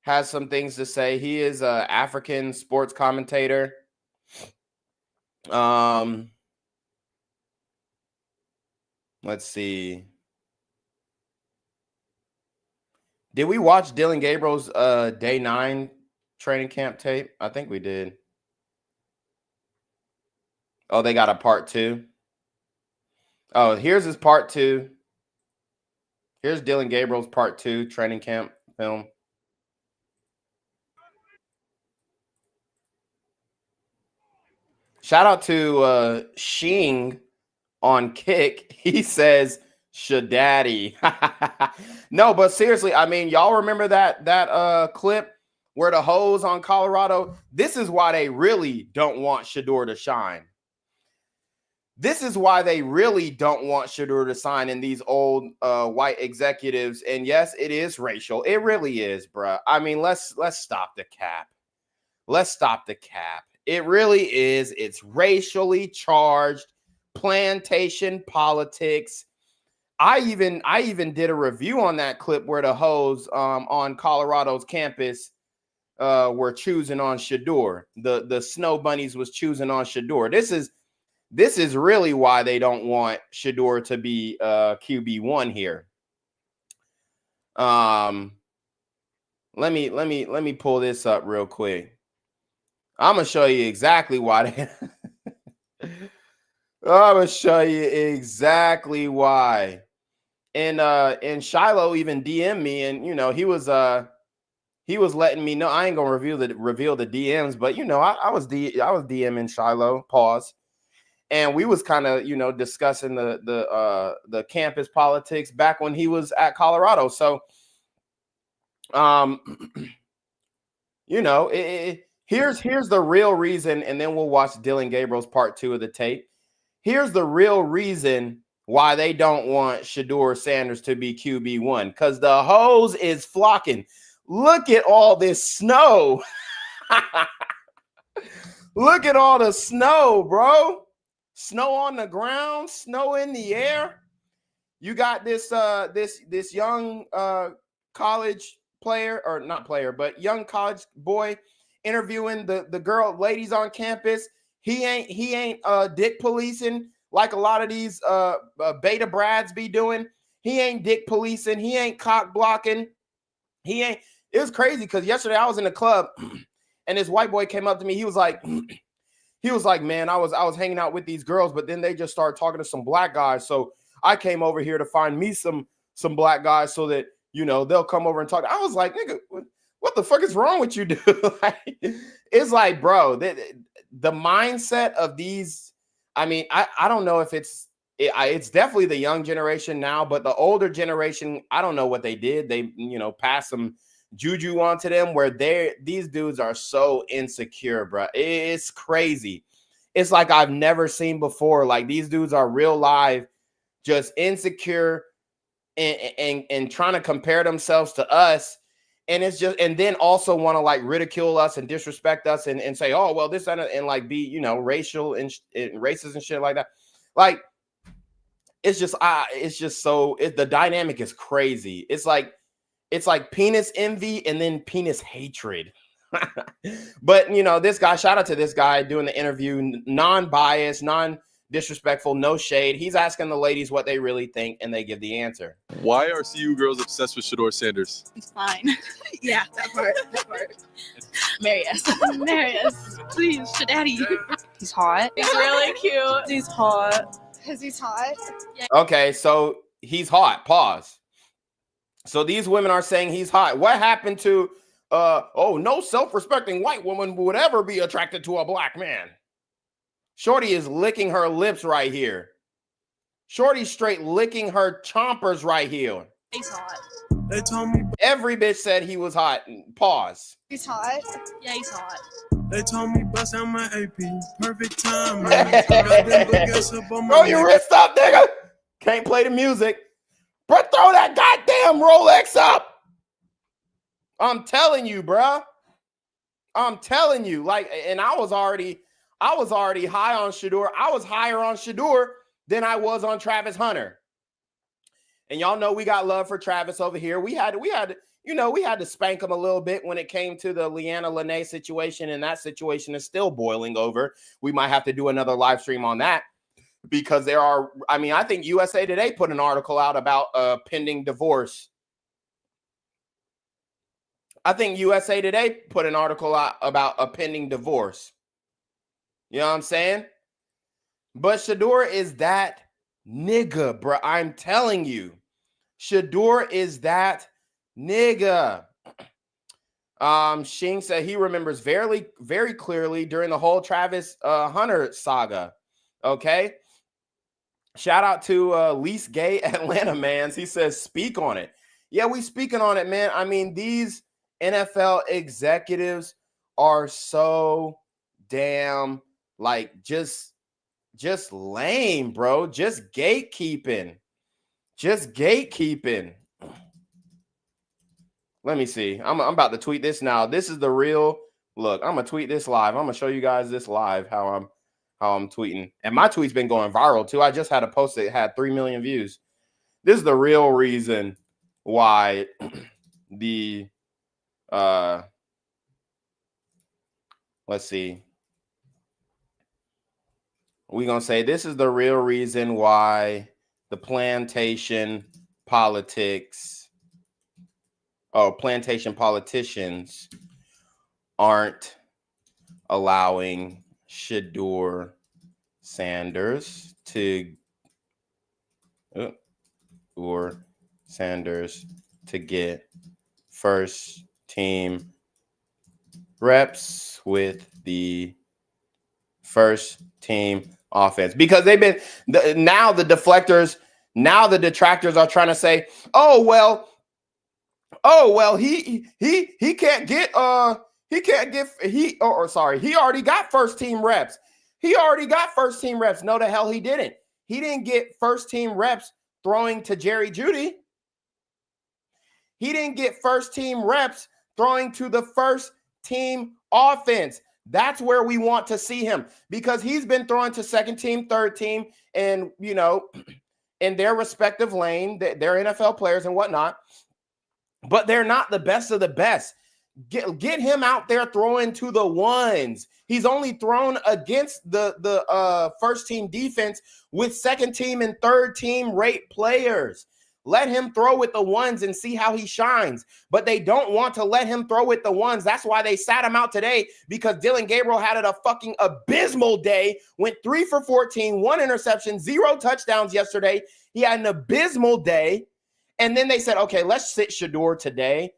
has some things to say. He is an African sports commentator. Let's see. Did we watch Dillon Gabriel's day 9 training camp tape? I think we did. Oh, they got a part 2. Oh, here's his part 2. Here's Dillon Gabriel's part 2 training camp film. Shout out to Shing on Kick. He says, Shadaddy. No, but seriously, y'all remember that clip where the hoes on Colorado? This is why they really don't want Sheduer to shine. This is why they really don't want Sheduer to sign in these old white executives. And yes, it is racial. It really is, bruh. Let's stop the cap. Let's stop the cap. It really is. It's racially charged plantation politics. I even did a review on that clip where the hoes on Colorado's campus were choosing on Sheduer. The snow bunnies was choosing on Sheduer. This is really why they don't want Sheduer to be QB1 here. Let me pull this up real quick. I'm gonna show you exactly why. I'm gonna show you exactly why. And Shiloh even DM'd me, and he was letting me know. I ain't gonna reveal the DMs, but I was DMing Shiloh. Pause. And we was kind of discussing the campus politics back when he was at Colorado. So here's the real reason, and then we'll watch Dillon Gabriel's part 2 of the tape. Here's the real reason why they don't want Sheduer Sanders to be QB1, because the hose is flocking. Look at all this snow. Look at all the snow, bro. Snow on the ground, snow in the air. You got this young college player, or not player, but young college boy interviewing the ladies on campus. He ain't dick policing like a lot of these beta brads be doing. He ain't dick policing. He ain't cock blocking. He ain't. It was crazy because yesterday I was in the club and this white boy came up to me. He was like, man, I was hanging out with these girls, but then they just started talking to some black guys. So I came over here to find me some black guys so that, they'll come over and talk. I was like, nigga, what the fuck is wrong with you, dude? It's like, bro, the mindset of these, I mean, I don't know if it's definitely the young generation now, but the older generation, I don't know what they did. They, passed some juju onto them where these dudes are so insecure, bro. It's crazy. It's like I've never seen before. Like, these dudes are real live, just insecure and trying to compare themselves to us. And it's just, and then also want to like ridicule us and disrespect us and say, oh, well, this and like be, racial and racist and shit like that. Like, it's just so the dynamic is crazy. It's like penis envy and then penis hatred. But this guy, shout out to this guy doing the interview, non-biased, non-disrespectful, no shade. He's asking the ladies what they really think, and they give the answer. Why are CU girls obsessed with Sheduer Sanders? It's fine. Yeah, that part. Marry us. Marry us. Please, Shadaddy. He's hot. He's really cute. He's hot. Because he's hot? Yeah. Okay, so he's hot. Pause. So these women are saying he's hot. What happened to, no self-respecting white woman would ever be attracted to a black man? Shorty is licking her lips right here. Shorty's straight licking her chompers right here. He's hot. They told me. Every bitch said he was hot. Pause. He's hot? Yeah, he's hot. They told me bust out my AP. Perfect time. Throw your wrist up, nigga. Can't play the music. But throw that goddamn Rolex up. I'm telling you, bro. I'm telling you. Like, and I was already high on Sheduer. I was higher on Sheduer than I was on Travis Hunter. And y'all know we got love for Travis over here. We had to spank him a little bit when it came to the Leanna Lene situation, and that situation is still boiling over. We might have to do another live stream on that because I think USA Today put an article out about pending divorce. I think USA Today put an article out about a pending divorce. You know what I'm saying? But Sheduer is that nigga, bro. I'm telling you. Sheduer is that nigga. Shing said he remembers very, very clearly during the whole Travis Hunter saga. Okay. Shout out to least gay Atlanta mans. He says, speak on it. Yeah, we speaking on it, man. I mean, these NFL executives are so damn like just lame, bro. Just gatekeeping. Let me see. I'm about to tweet this now. This is the real look. I'm gonna tweet this live. I'm gonna show you guys this live how I'm tweeting. And my tweet's been going viral too. I just had a post that had 3 million views. This is the real reason why the let's see. We're going to say this is the real reason why the plantation politics plantation politicians aren't allowing Sheduer Sanders to get first team reps with the first team offense, because they've been now the detractors are trying to say, oh well he can't get he already got first team reps. No, the hell he didn't. He didn't get first team reps throwing to Jerry Jeudy. He didn't get first team reps throwing to the first team offense. That's where we want to see him, because he's been throwing to second team, third team, and, you know, in their respective lane. They're NFL players and whatnot, but they're not the best of the best. Get him out there throwing to the ones. He's only thrown against the first team defense with second team and third team rate players. Let him throw with the ones and see how he shines. But they don't want to let him throw with the ones. That's why they sat him out today, because Dillon Gabriel had a fucking abysmal day. Went 3 for 14, 1 interception, 0 touchdowns yesterday. He had an abysmal day. And then they said, okay, let's sit Sheduer today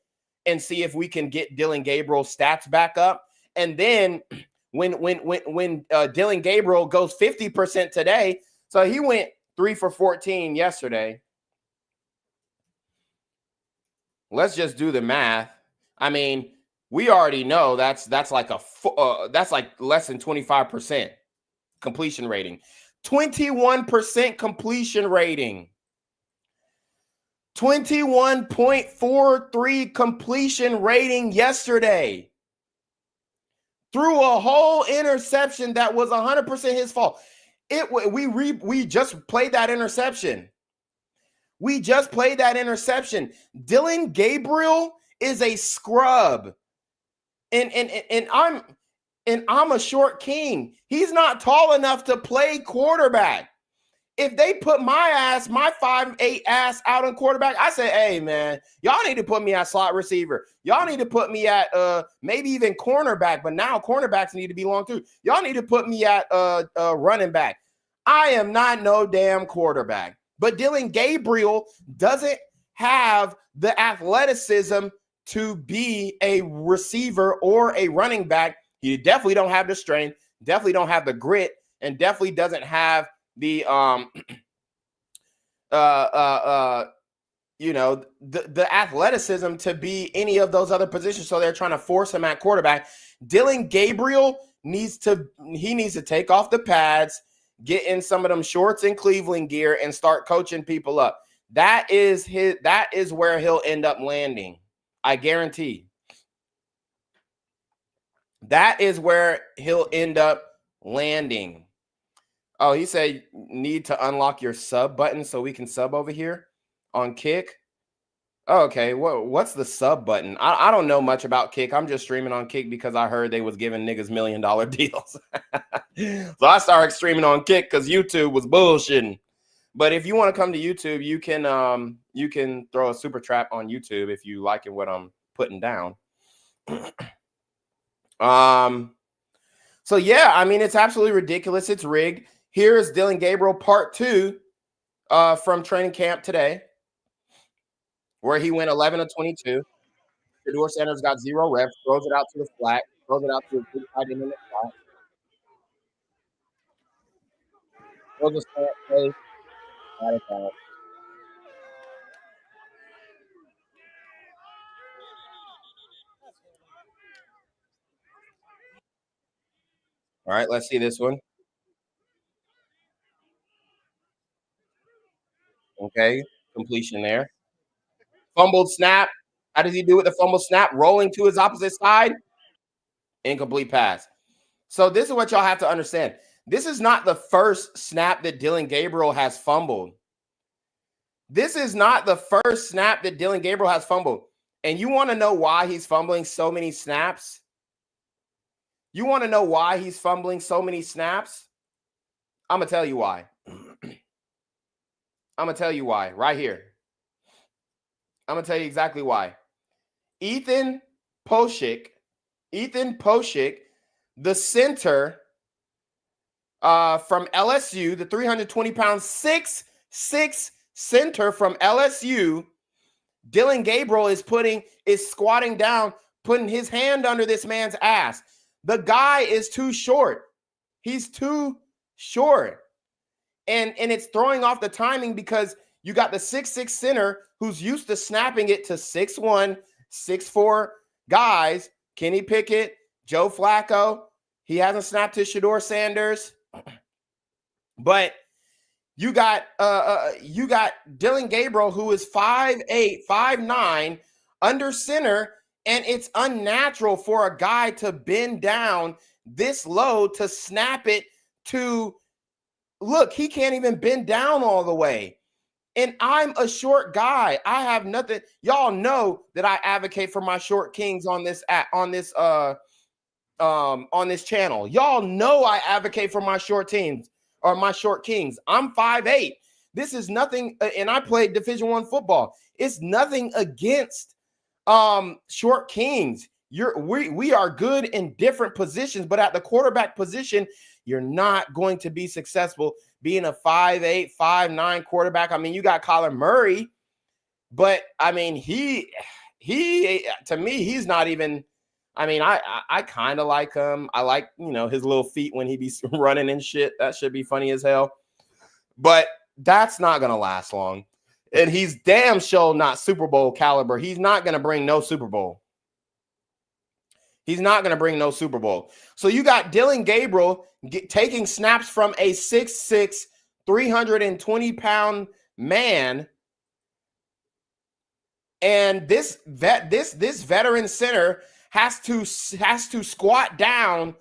and see if we can get Dillon Gabriel's stats back up. And then when Dillon Gabriel goes 50% today, so he went 3 for 14 yesterday. Let's just do the math. I mean, we already know that's like that's like less than 25% completion rating. 21% completion rating. 21.43 completion rating yesterday. Threw a whole interception that was 100% his fault. We just played that interception. Dillon Gabriel is a scrub. And I'm a short king. He's not tall enough to play quarterback. If they put my 5'8" ass out on quarterback, I say, hey man, y'all need to put me at slot receiver. Y'all need to put me at maybe even cornerback, but now cornerbacks need to be long too. Y'all need to put me at running back. I am not no damn quarterback. But Dillon Gabriel doesn't have the athleticism to be a receiver or a running back. He definitely don't have the strength, definitely don't have the grit, and definitely doesn't have the the athleticism to be any of those other positions. So they're trying to force him at quarterback. Dillon Gabriel needs to take off the pads, get in some of them shorts and Cleveland gear, and start coaching people up. That is where he'll end up landing. I guarantee. That is where he'll end up landing. Oh, he said need to unlock your sub button so we can sub over here on Kick. Oh, okay, what's the sub button? I don't know much about Kick. I'm just streaming on Kick because I heard they was giving niggas $1 million deals. So I started streaming on Kick because YouTube was bullshitting. But if you want to come to YouTube, you can throw a super trap on YouTube if you liking what I'm putting down. So yeah, I mean, it's absolutely ridiculous. It's rigged. Here's Dillon Gabriel part 2 from training camp today, where he went 11 of 22. Sheduer Sanders got 0 reps, throws it out to the flat, throws it out to a big tight end in the flat. Throws a slant play. All right, let's see this one. Okay, completion there. Fumbled snap. How does he do with the fumble snap? Rolling to his opposite side. Incomplete pass. So this is what y'all have to understand. This is not the first snap that Dillon Gabriel has fumbled. This is not the first snap that Dillon Gabriel has fumbled. And you want to know why he's fumbling so many snaps? You want to know why he's fumbling so many snaps? I'm going to tell you why. I'm going to tell you why right here. I'm going to tell you exactly why. Ethan Poshik, the center from LSU, the 320-pound 6'6" center from LSU, Dillon Gabriel is squatting down, putting his hand under this man's ass. The guy is too short. He's too short. And it's throwing off the timing because you got the 6'6" center who's used to snapping it to 6'1", 6'4" guys. Kenny Pickett, Joe Flacco. He hasn't snapped to Sheduer Sanders. But you got Dillon Gabriel, who is 5'8", 5'9", under center, and it's unnatural for a guy to bend down this low to snap it to. Look, he can't even bend down all the way. And I'm a short guy. I have nothing. Y'all know that I advocate for my short kings on this channel. Y'all know I advocate for my short teams or my short kings. I'm 5'8". This is nothing, and I played Division I football. It's nothing against short kings. We are good in different positions, but at the quarterback position, you're not going to be successful being a 5'8", 5'9" quarterback. I mean, you got Kyler Murray, but I mean, he to me, he's not even. I mean, I kind of like him. I like, his little feet when he be running and shit. That should be funny as hell. But that's not gonna last long. And he's damn sure not Super Bowl caliber. He's not gonna bring no Super Bowl. He's not going to bring no Super Bowl. So you got Dillon Gabriel taking snaps from a 6'6", 320-pound man. And this veteran center has to squat down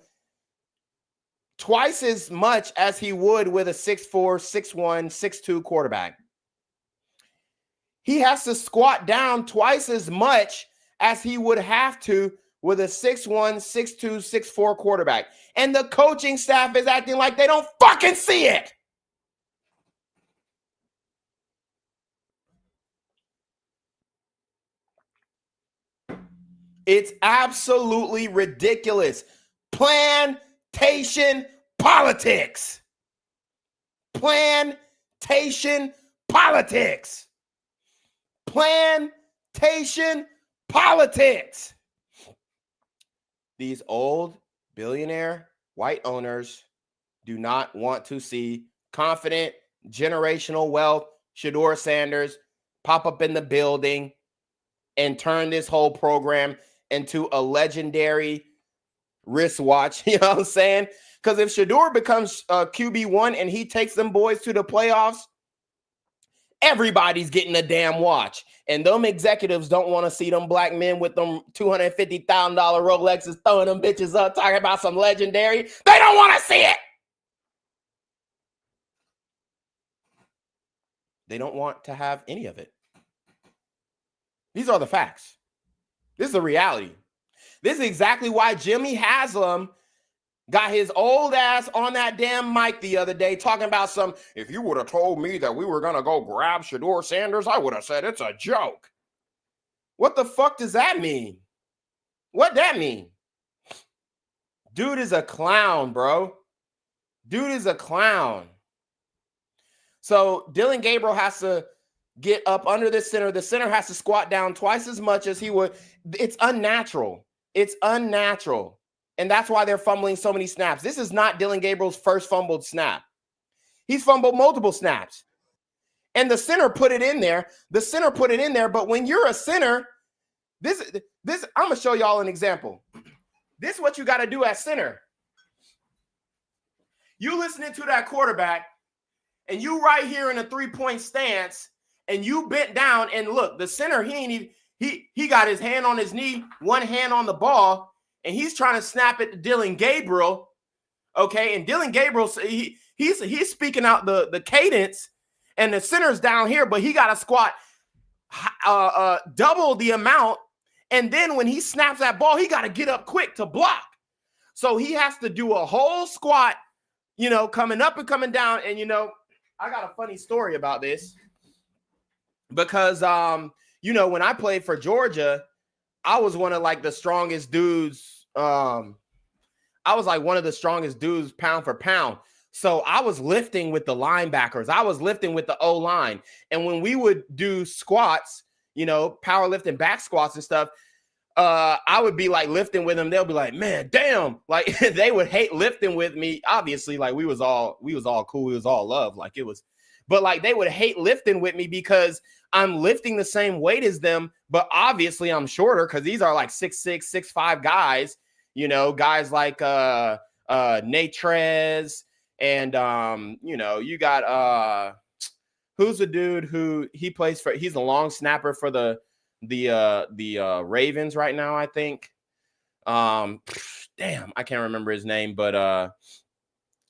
twice as much as he would with a 6'4", 6'1", 6'2" quarterback. He has to squat down twice as much as he would have to with a 6'1", 6'2", 6'4" quarterback. And the coaching staff is acting like they don't fucking see it. It's absolutely ridiculous. Plantation politics. Plantation politics. Plantation politics. These old billionaire white owners do not want to see confident generational wealth Sheduer Sanders pop up in the building and turn this whole program into a legendary wristwatch. You know what I'm saying? Because if Sheduer becomes QB1 and he takes them boys to the playoffs, everybody's getting a damn watch. And them executives don't want to see them black men with them $250,000 Rolexes throwing them bitches up, talking about some legendary. They don't want to see it. They don't want to have any of it. These are the facts. This is the reality. This is exactly why Jimmy Haslam got his old ass on that damn mic the other day talking about if you would have told me that we were going to go grab Sheduer Sanders, I would have said it's a joke. What the fuck does that mean? What that mean? Dude is a clown, bro. Dude is a clown. So Dillon Gabriel has to get up under the center. The center has to squat down twice as much as he would. It's unnatural. It's unnatural. And that's why they're fumbling so many snaps. This is not Dillon Gabriel's first fumbled snap. He's fumbled multiple snaps. And the center put it in there. The center put it in there. But when you're a center, this I'm going to show y'all an example. This is what you got to do at center. You listening to that quarterback, and you right here in a three-point stance, and you bent down, and look, the center, he got his hand on his knee, one hand on the ball, and he's trying to snap it to Dillon Gabriel, okay? And Dillon Gabriel, he's speaking out the cadence, and the center's down here, but he got to squat double the amount, and then when he snaps that ball, he got to get up quick to block. So he has to do a whole squat, coming up and coming down, and, I got a funny story about this because, when I played for Georgia, I was one of like the strongest dudes. I was like one of the strongest dudes pound for pound. So I was lifting with the linebackers. I was lifting with the O-line. And when we would do squats, you know, powerlifting back squats and stuff, I would be like lifting with them. They'll be like, man, damn. Like they would hate lifting with me. Obviously, like we was all cool. We was all love. Like it was, but like they would hate lifting with me because I'm lifting the same weight as them. But obviously I'm shorter because these are like 6'6", 6'5" guys, you know, guys like Nate Trez and you know, you got who's the dude who he plays for? He's a long snapper for the Ravens right now, I think. Damn, I can't remember his name, but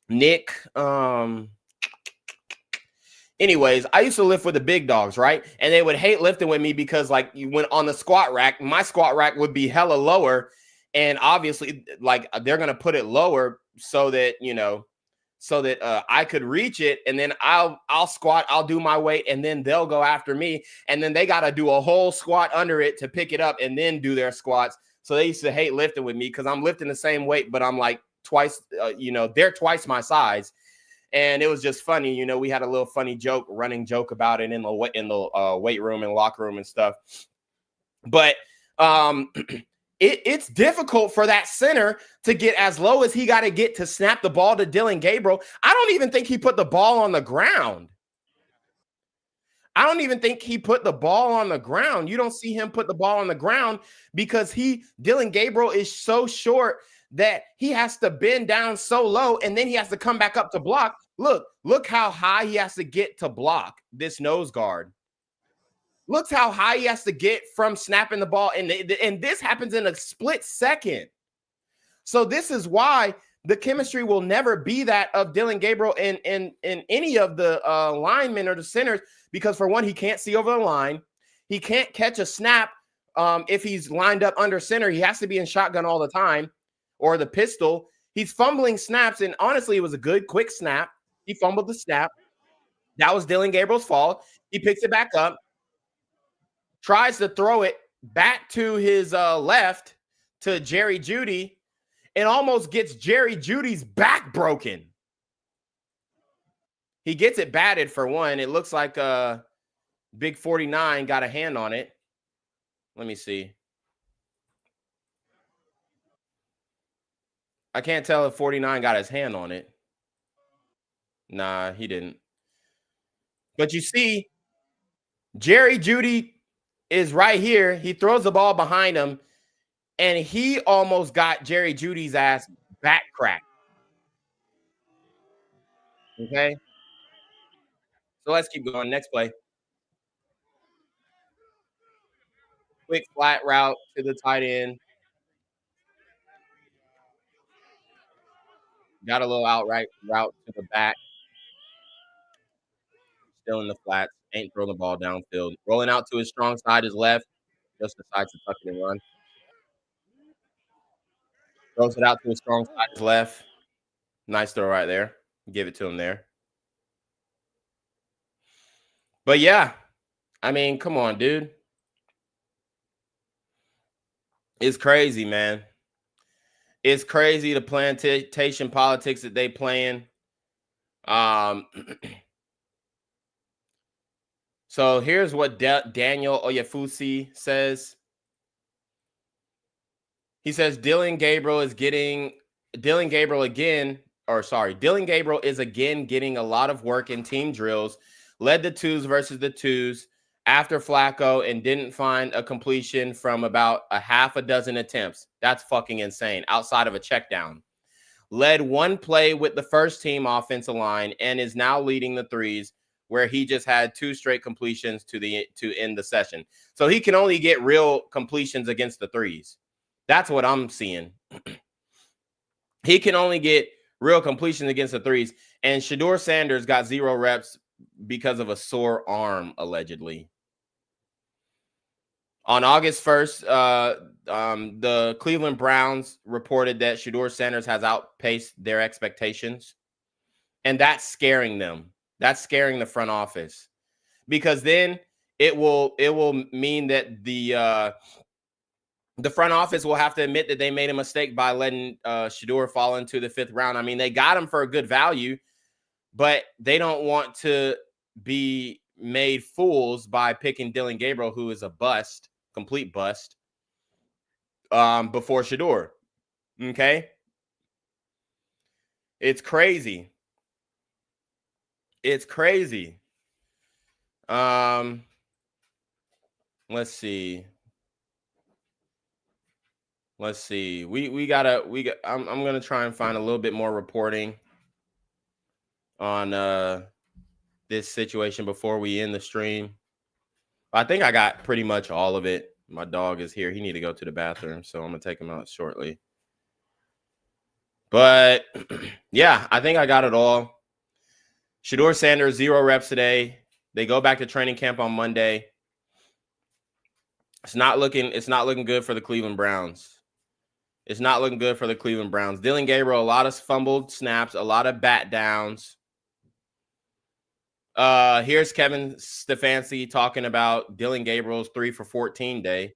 Nick. Anyways, I used to lift with the big dogs, right? And they would hate lifting with me because, like, you went on the squat rack, my squat rack would be hella lower, and obviously, like, they're gonna put it lower so that you know, so that I could reach it, and then I'll squat, I'll do my weight, and then they'll go after me, and then they got to do a whole squat under it to pick it up and then do their squats. So they used to hate lifting with me because I'm lifting the same weight, but I'm like twice, you know, they're twice my size. And it was just funny, you know, we had a little funny running joke about it in the weight room and locker room and stuff. But it's difficult for that center to get as low as he got to get to snap the ball to Dillon Gabriel. I don't even think he put the ball on the ground. I don't even think he put the ball on the ground. You don't see him put the ball on the ground because Dillon Gabriel is so short that he has to bend down so low and then he has to come back up to block. Look how high he has to get to block this nose guard. Look how high he has to get from snapping the ball. And this happens in a split second. So this is why the chemistry will never be that of Dillon Gabriel in any of the linemen or the centers, because for one, he can't see over the line. He can't catch a snap if he's lined up under center. He has to be in shotgun all the time or the pistol. He's fumbling snaps, and honestly, it was a good, quick snap. He fumbled the snap. That was Dillon Gabriel's fault. He picks it back up, tries to throw it back to his left to Jerry Jeudy, and almost gets Jerry Judy's back broken. He gets it batted for one. It looks like Big 49 got a hand on it. Let me see. I can't tell if 49 got his hand on it. Nah, he didn't. But you see, Jerry Jeudy is right here. He throws the ball behind him, and he almost got Jerry Judy's ass back cracked. Okay. So let's keep going. Next play. Quick flat route to the tight end. Got a little outright route to the back. Still in the flats. Ain't throwing the ball downfield. Rolling out to his strong side, his left. Just decides to tuck it and run. Throws it out to his strong side, his left. Nice throw right there. Give it to him there. But yeah, I mean, come on, dude. It's crazy, man. It's crazy the plantation politics that they playing. So here's what Daniel Oyefusi says. He says Dillon Gabriel is again getting a lot of work in team drills, led the twos versus the twos after Flacco and didn't find a completion from about a half a dozen attempts. That's fucking insane. Outside of a check down. Led one play with the first team offensive line and is now leading the threes, where he just had 2 straight completions to end the session. So he can only get real completions against the threes. That's what I'm seeing. He can only get real completions against the threes. And Sheduer Sanders got 0 reps because of a sore arm, allegedly. On August 1st, the Cleveland Browns reported that Sheduer Sanders has outpaced their expectations. And that's scaring them. That's scaring the front office, because then it will mean that the the front office will have to admit that they made a mistake by letting Sheduer fall into the 5th round. I mean, they got him for a good value, but they don't want to be made fools by picking Dillon Gabriel, who is a bust, complete bust, before Sheduer. Okay? It's crazy. It's crazy. Let's see. I'm gonna try and find a little bit more reporting on this situation before we end the stream. I think I got pretty much all of it. My dog is here. He need to go to the bathroom, so I'm gonna take him out shortly. But yeah, I think I got it all. Sheduer Sanders, 0 reps today. They go back to training camp on Monday. It's not looking good for the Cleveland Browns. It's not looking good for the Cleveland Browns. Dillon Gabriel, a lot of fumbled snaps, a lot of bat downs. Here's Kevin Stefanski talking about Dillon Gabriel's 3 for 14 day.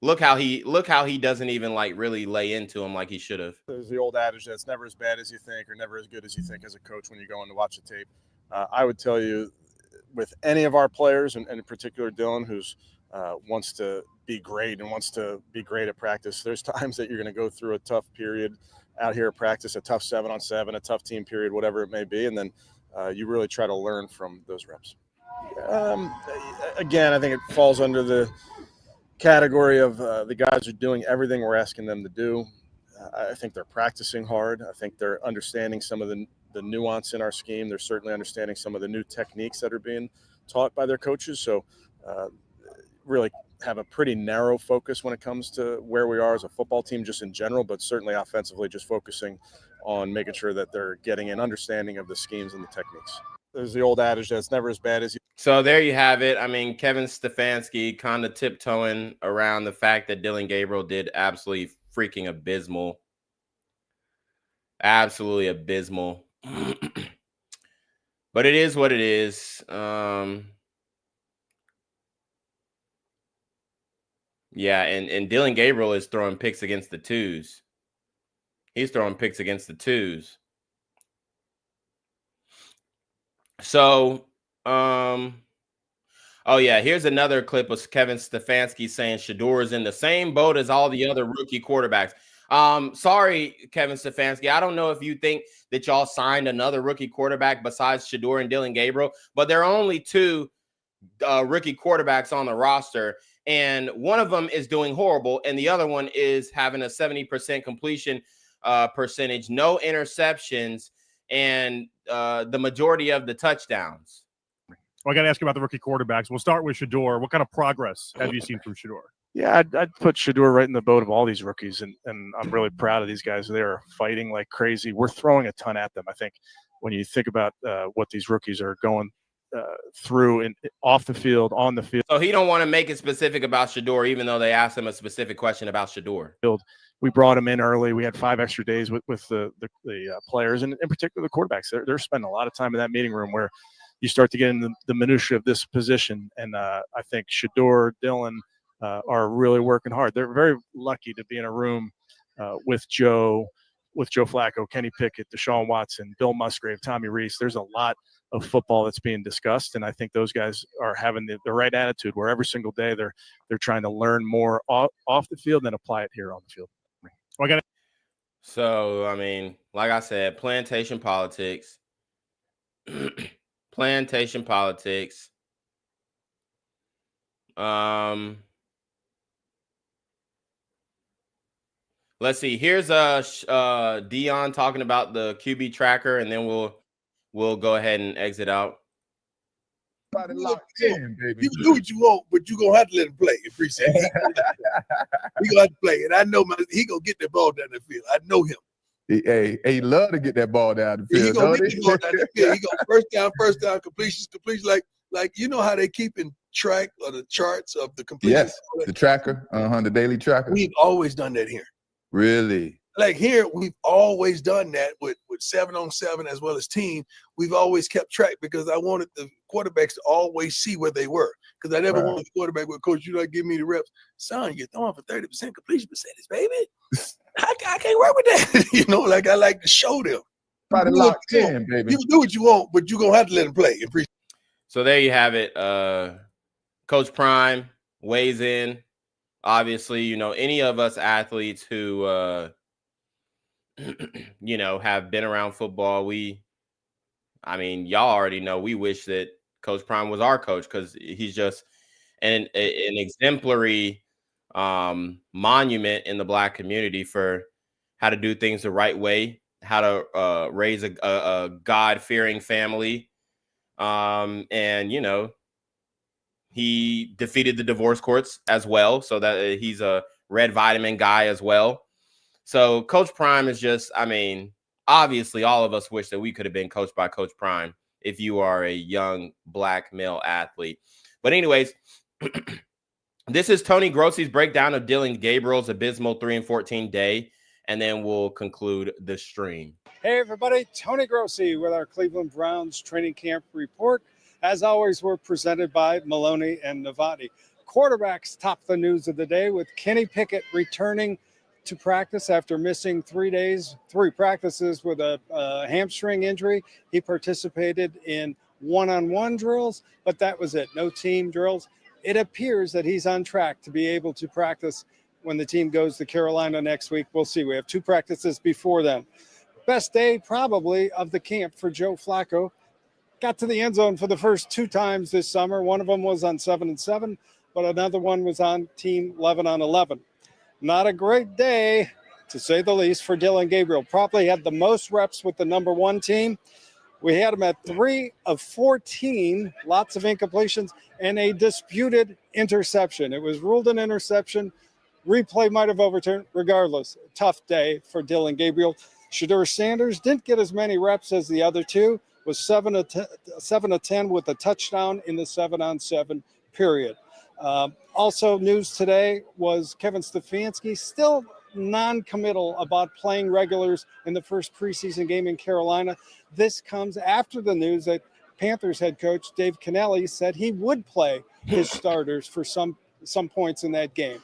Look how he doesn't even like really lay into him like he should have. There's the old adage that it's never as bad as you think or never as good as you think as a coach when you go in to watch the tape. I would tell you, with any of our players, and in particular Dillon, who's wants to be great and wants to be great at practice, there's times that you're going to go through a tough period out here at practice, a tough 7-on-7, a tough team period, whatever it may be, and then you really try to learn from those reps. Again, I think it falls under the category of the guys are doing everything we're asking them to do. I think they're practicing hard. I think they're understanding some of the nuance in our scheme. They're certainly understanding some of the new techniques that are being taught by their coaches. So really have a pretty narrow focus when it comes to where we are as a football team just in general, but certainly offensively just focusing on making sure that they're getting an understanding of the schemes and the techniques. There's the old adage that it's never as bad as you. So there you have it. I mean, Kevin Stefanski kind of tiptoeing around the fact that Dillon Gabriel did absolutely freaking abysmal. Absolutely abysmal. But it is what it is. Yeah, and Dillon Gabriel is throwing picks against the twos. He's throwing picks against the twos. So, oh yeah, here's another clip of Kevin Stefanski saying Sheduer is in the same boat as all the other rookie quarterbacks. Sorry, Kevin Stefanski. I don't know if you think that y'all signed another rookie quarterback besides Sheduer and Dillon Gabriel, but there are only 2 rookie quarterbacks on the roster, and one of them is doing horrible, and the other one is having a 70% completion percentage, no interceptions, and the majority of the touchdowns. Well, I got to ask you about the rookie quarterbacks. We'll start with Sheduer. What kind of progress have you seen from Sheduer? Yeah, I'd put Sheduer right in the boat of all these rookies, and I'm really proud of these guys. They're fighting like crazy. We're throwing a ton at them. I think when you think about what these rookies are going through and off the field, on the field. So he don't want to make it specific about Sheduer, even though they asked him a specific question about Sheduer. We brought him in early. We had 5 extra days with the players, and in particular the quarterbacks. They're spending a lot of time in that meeting room where you start to get into the minutia of this position. And I think Sheduer, Dillon are really working hard. They're very lucky to be in a room with Joe Flacco, Kenny Pickett, Deshaun Watson, Bill Musgrave, Tommy Reese. There's a lot of football that's being discussed, and I think those guys are having the right attitude where every single day they're trying to learn more off the field and apply it here on the field. So, I mean, like I said, plantation politics. Plantation politics. Let's see. Here's Dion talking about the QB tracker, and then we'll go ahead and exit out. In, baby. You can do what you want, but you're gonna have to let him play. Appreciate it. He gonna have to play. And I know he gonna get the ball down the field. I know him. He love to get that ball down the field. He gonna get the ball down the field. He gonna first down, completions, like you know how they keep in track of the charts of the completions. Yes, the tracker, the daily tracker. We've always done that here. Really? like here, we've always done that with 7-on-7 as well as team. We've always kept track because I wanted the quarterbacks to always see where they were. Because I never wanted the quarterback with, coach, you not give me the reps. Son, you're throwing for 30% completion percentage, baby. I can't work with that. You know, like I like to show them. Try to lock in, baby. You can do what you want, but you're going to have to let them play. So there you have it. Coach Prime weighs in. Obviously, you know, any of us athletes who, you know, have been around football, I mean, y'all already know we wish that Coach Prime was our coach because he's just an exemplary monument in the Black community for how to do things the right way, how to raise a God-fearing family. And, you know, he defeated the divorce courts as well, so that he's a red vitamin guy as well. So Coach Prime is just, I mean, obviously all of us wish that we could have been coached by Coach Prime if you are a young Black male athlete. But anyways, this is Tony Grossi's breakdown of Dillon Gabriel's abysmal 3-14 day, and then we'll conclude the stream. Hey everybody, Tony Grossi with our Cleveland Browns training camp report. As always, we're presented by Maloney and Novati. Quarterbacks top the news of the day with Kenny Pickett returning to practice after missing 3 practices with a hamstring injury. He participated in one-on-one drills, but that was it. No team drills. It appears that he's on track to be able to practice when the team goes to Carolina next week. We'll see. We have 2 practices before then. Best day probably of the camp for Joe Flacco. Got to the end zone for the first 2 times this summer. One of them was on 7-7, but another one was on team 11-on-11. Not a great day, to say the least, for Dillon Gabriel. Probably had the most reps with the number 1 team. We had him at 3 of 14, lots of incompletions, and a disputed interception. It was ruled an interception. Replay might have overturned. Regardless, tough day for Dillon Gabriel. Sheduer Sanders didn't get as many reps as the other 2, was 7 of 10 with a touchdown in the 7-on-7 period. Also news today was Kevin Stefanski still non-committal about playing regulars in the first preseason game in Carolina. This comes after the news that Panthers head coach Dave Cannelli said he would play his starters for some points in that game.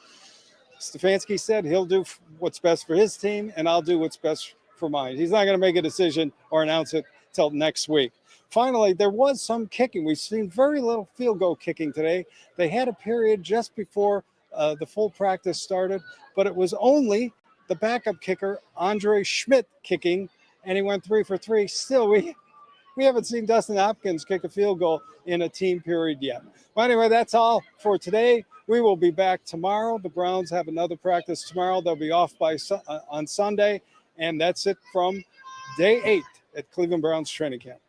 Stefanski said he'll do what's best for his team, and I'll do what's best for mine. He's not going to make a decision or announce it till next week. Finally, there was some kicking. We've seen very little field goal kicking today. They had a period just before the full practice started, but it was only the backup kicker, Andre Schmidt, kicking, and he went 3 for 3. Still, we haven't seen Dustin Hopkins kick a field goal in a team period yet. Well, anyway, that's all for today. We will be back tomorrow. The Browns have another practice tomorrow. They'll be off on Sunday, and that's it from day 8 at Cleveland Browns training camp.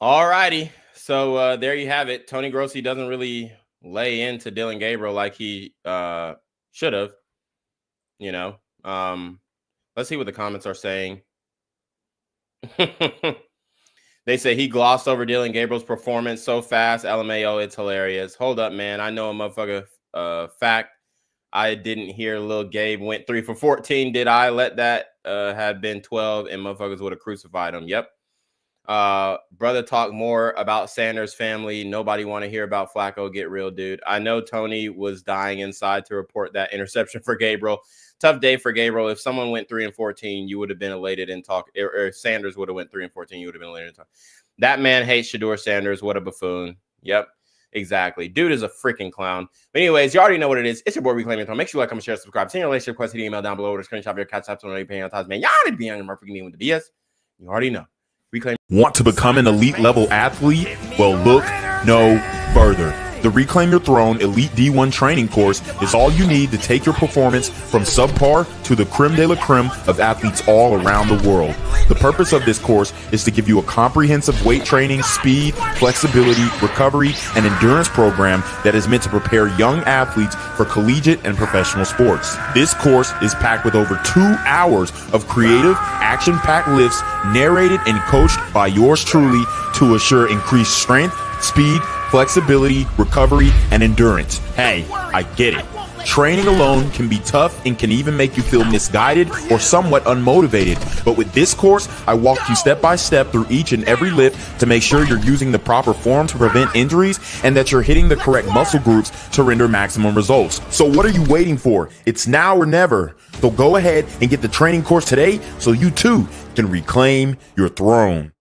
All righty. So there you have it. Tony Grossi doesn't really lay into Dillon Gabriel like he should have. You know, let's see what the comments are saying. They say he glossed over Dillon Gabriel's performance so fast. LMAO, it's hilarious. Hold up, man. I know a motherfucker fact. I didn't hear Lil Gabe went 3 for 14. Did I? Let that had been 12 and motherfuckers would have crucified him. Yep. Brother, talk more about Sanders' family. Nobody want to hear about Flacco. Get real, dude. I know Tony was dying inside to report that interception for Gabriel. Tough day for Gabriel. If someone went 3 and 14, you would have been elated and talk. Or Sanders would have went 3 and 14, you would have been elated and talk. That man hates Sheduer Sanders. What a buffoon. Yep. Exactly. Dude is a freaking clown. But anyways, you already know what it is. It's your boy Reclaiming Tone. Make sure you like, comment, share, subscribe. Send your relationship request, hit email down below with a screenshot of your CashApp. So paying on time, man. Y'all need to be on your mark freaking me with the BS. You already know. Reclaim. Want to become an elite level athlete? Well, look no further. The Reclaim Your Throne Elite D1 training course is all you need to take your performance from subpar to the creme de la creme of athletes all around the world. The purpose of this course is to give you a comprehensive weight training, speed, flexibility, recovery, and endurance program that is meant to prepare young athletes for collegiate and professional sports. This course is packed with over 2 hours of creative, action-packed lifts narrated and coached by yours truly to assure increased strength, speed, flexibility, recovery, and endurance. Hey, I get it. Training alone can be tough and can even make you feel misguided or somewhat unmotivated. But with this course, I walk you step by step through each and every lift to make sure you're using the proper form to prevent injuries and that you're hitting the correct muscle groups to render maximum results. So what are you waiting for? It's now or never. So go ahead and get the training course today so you too can reclaim your throne.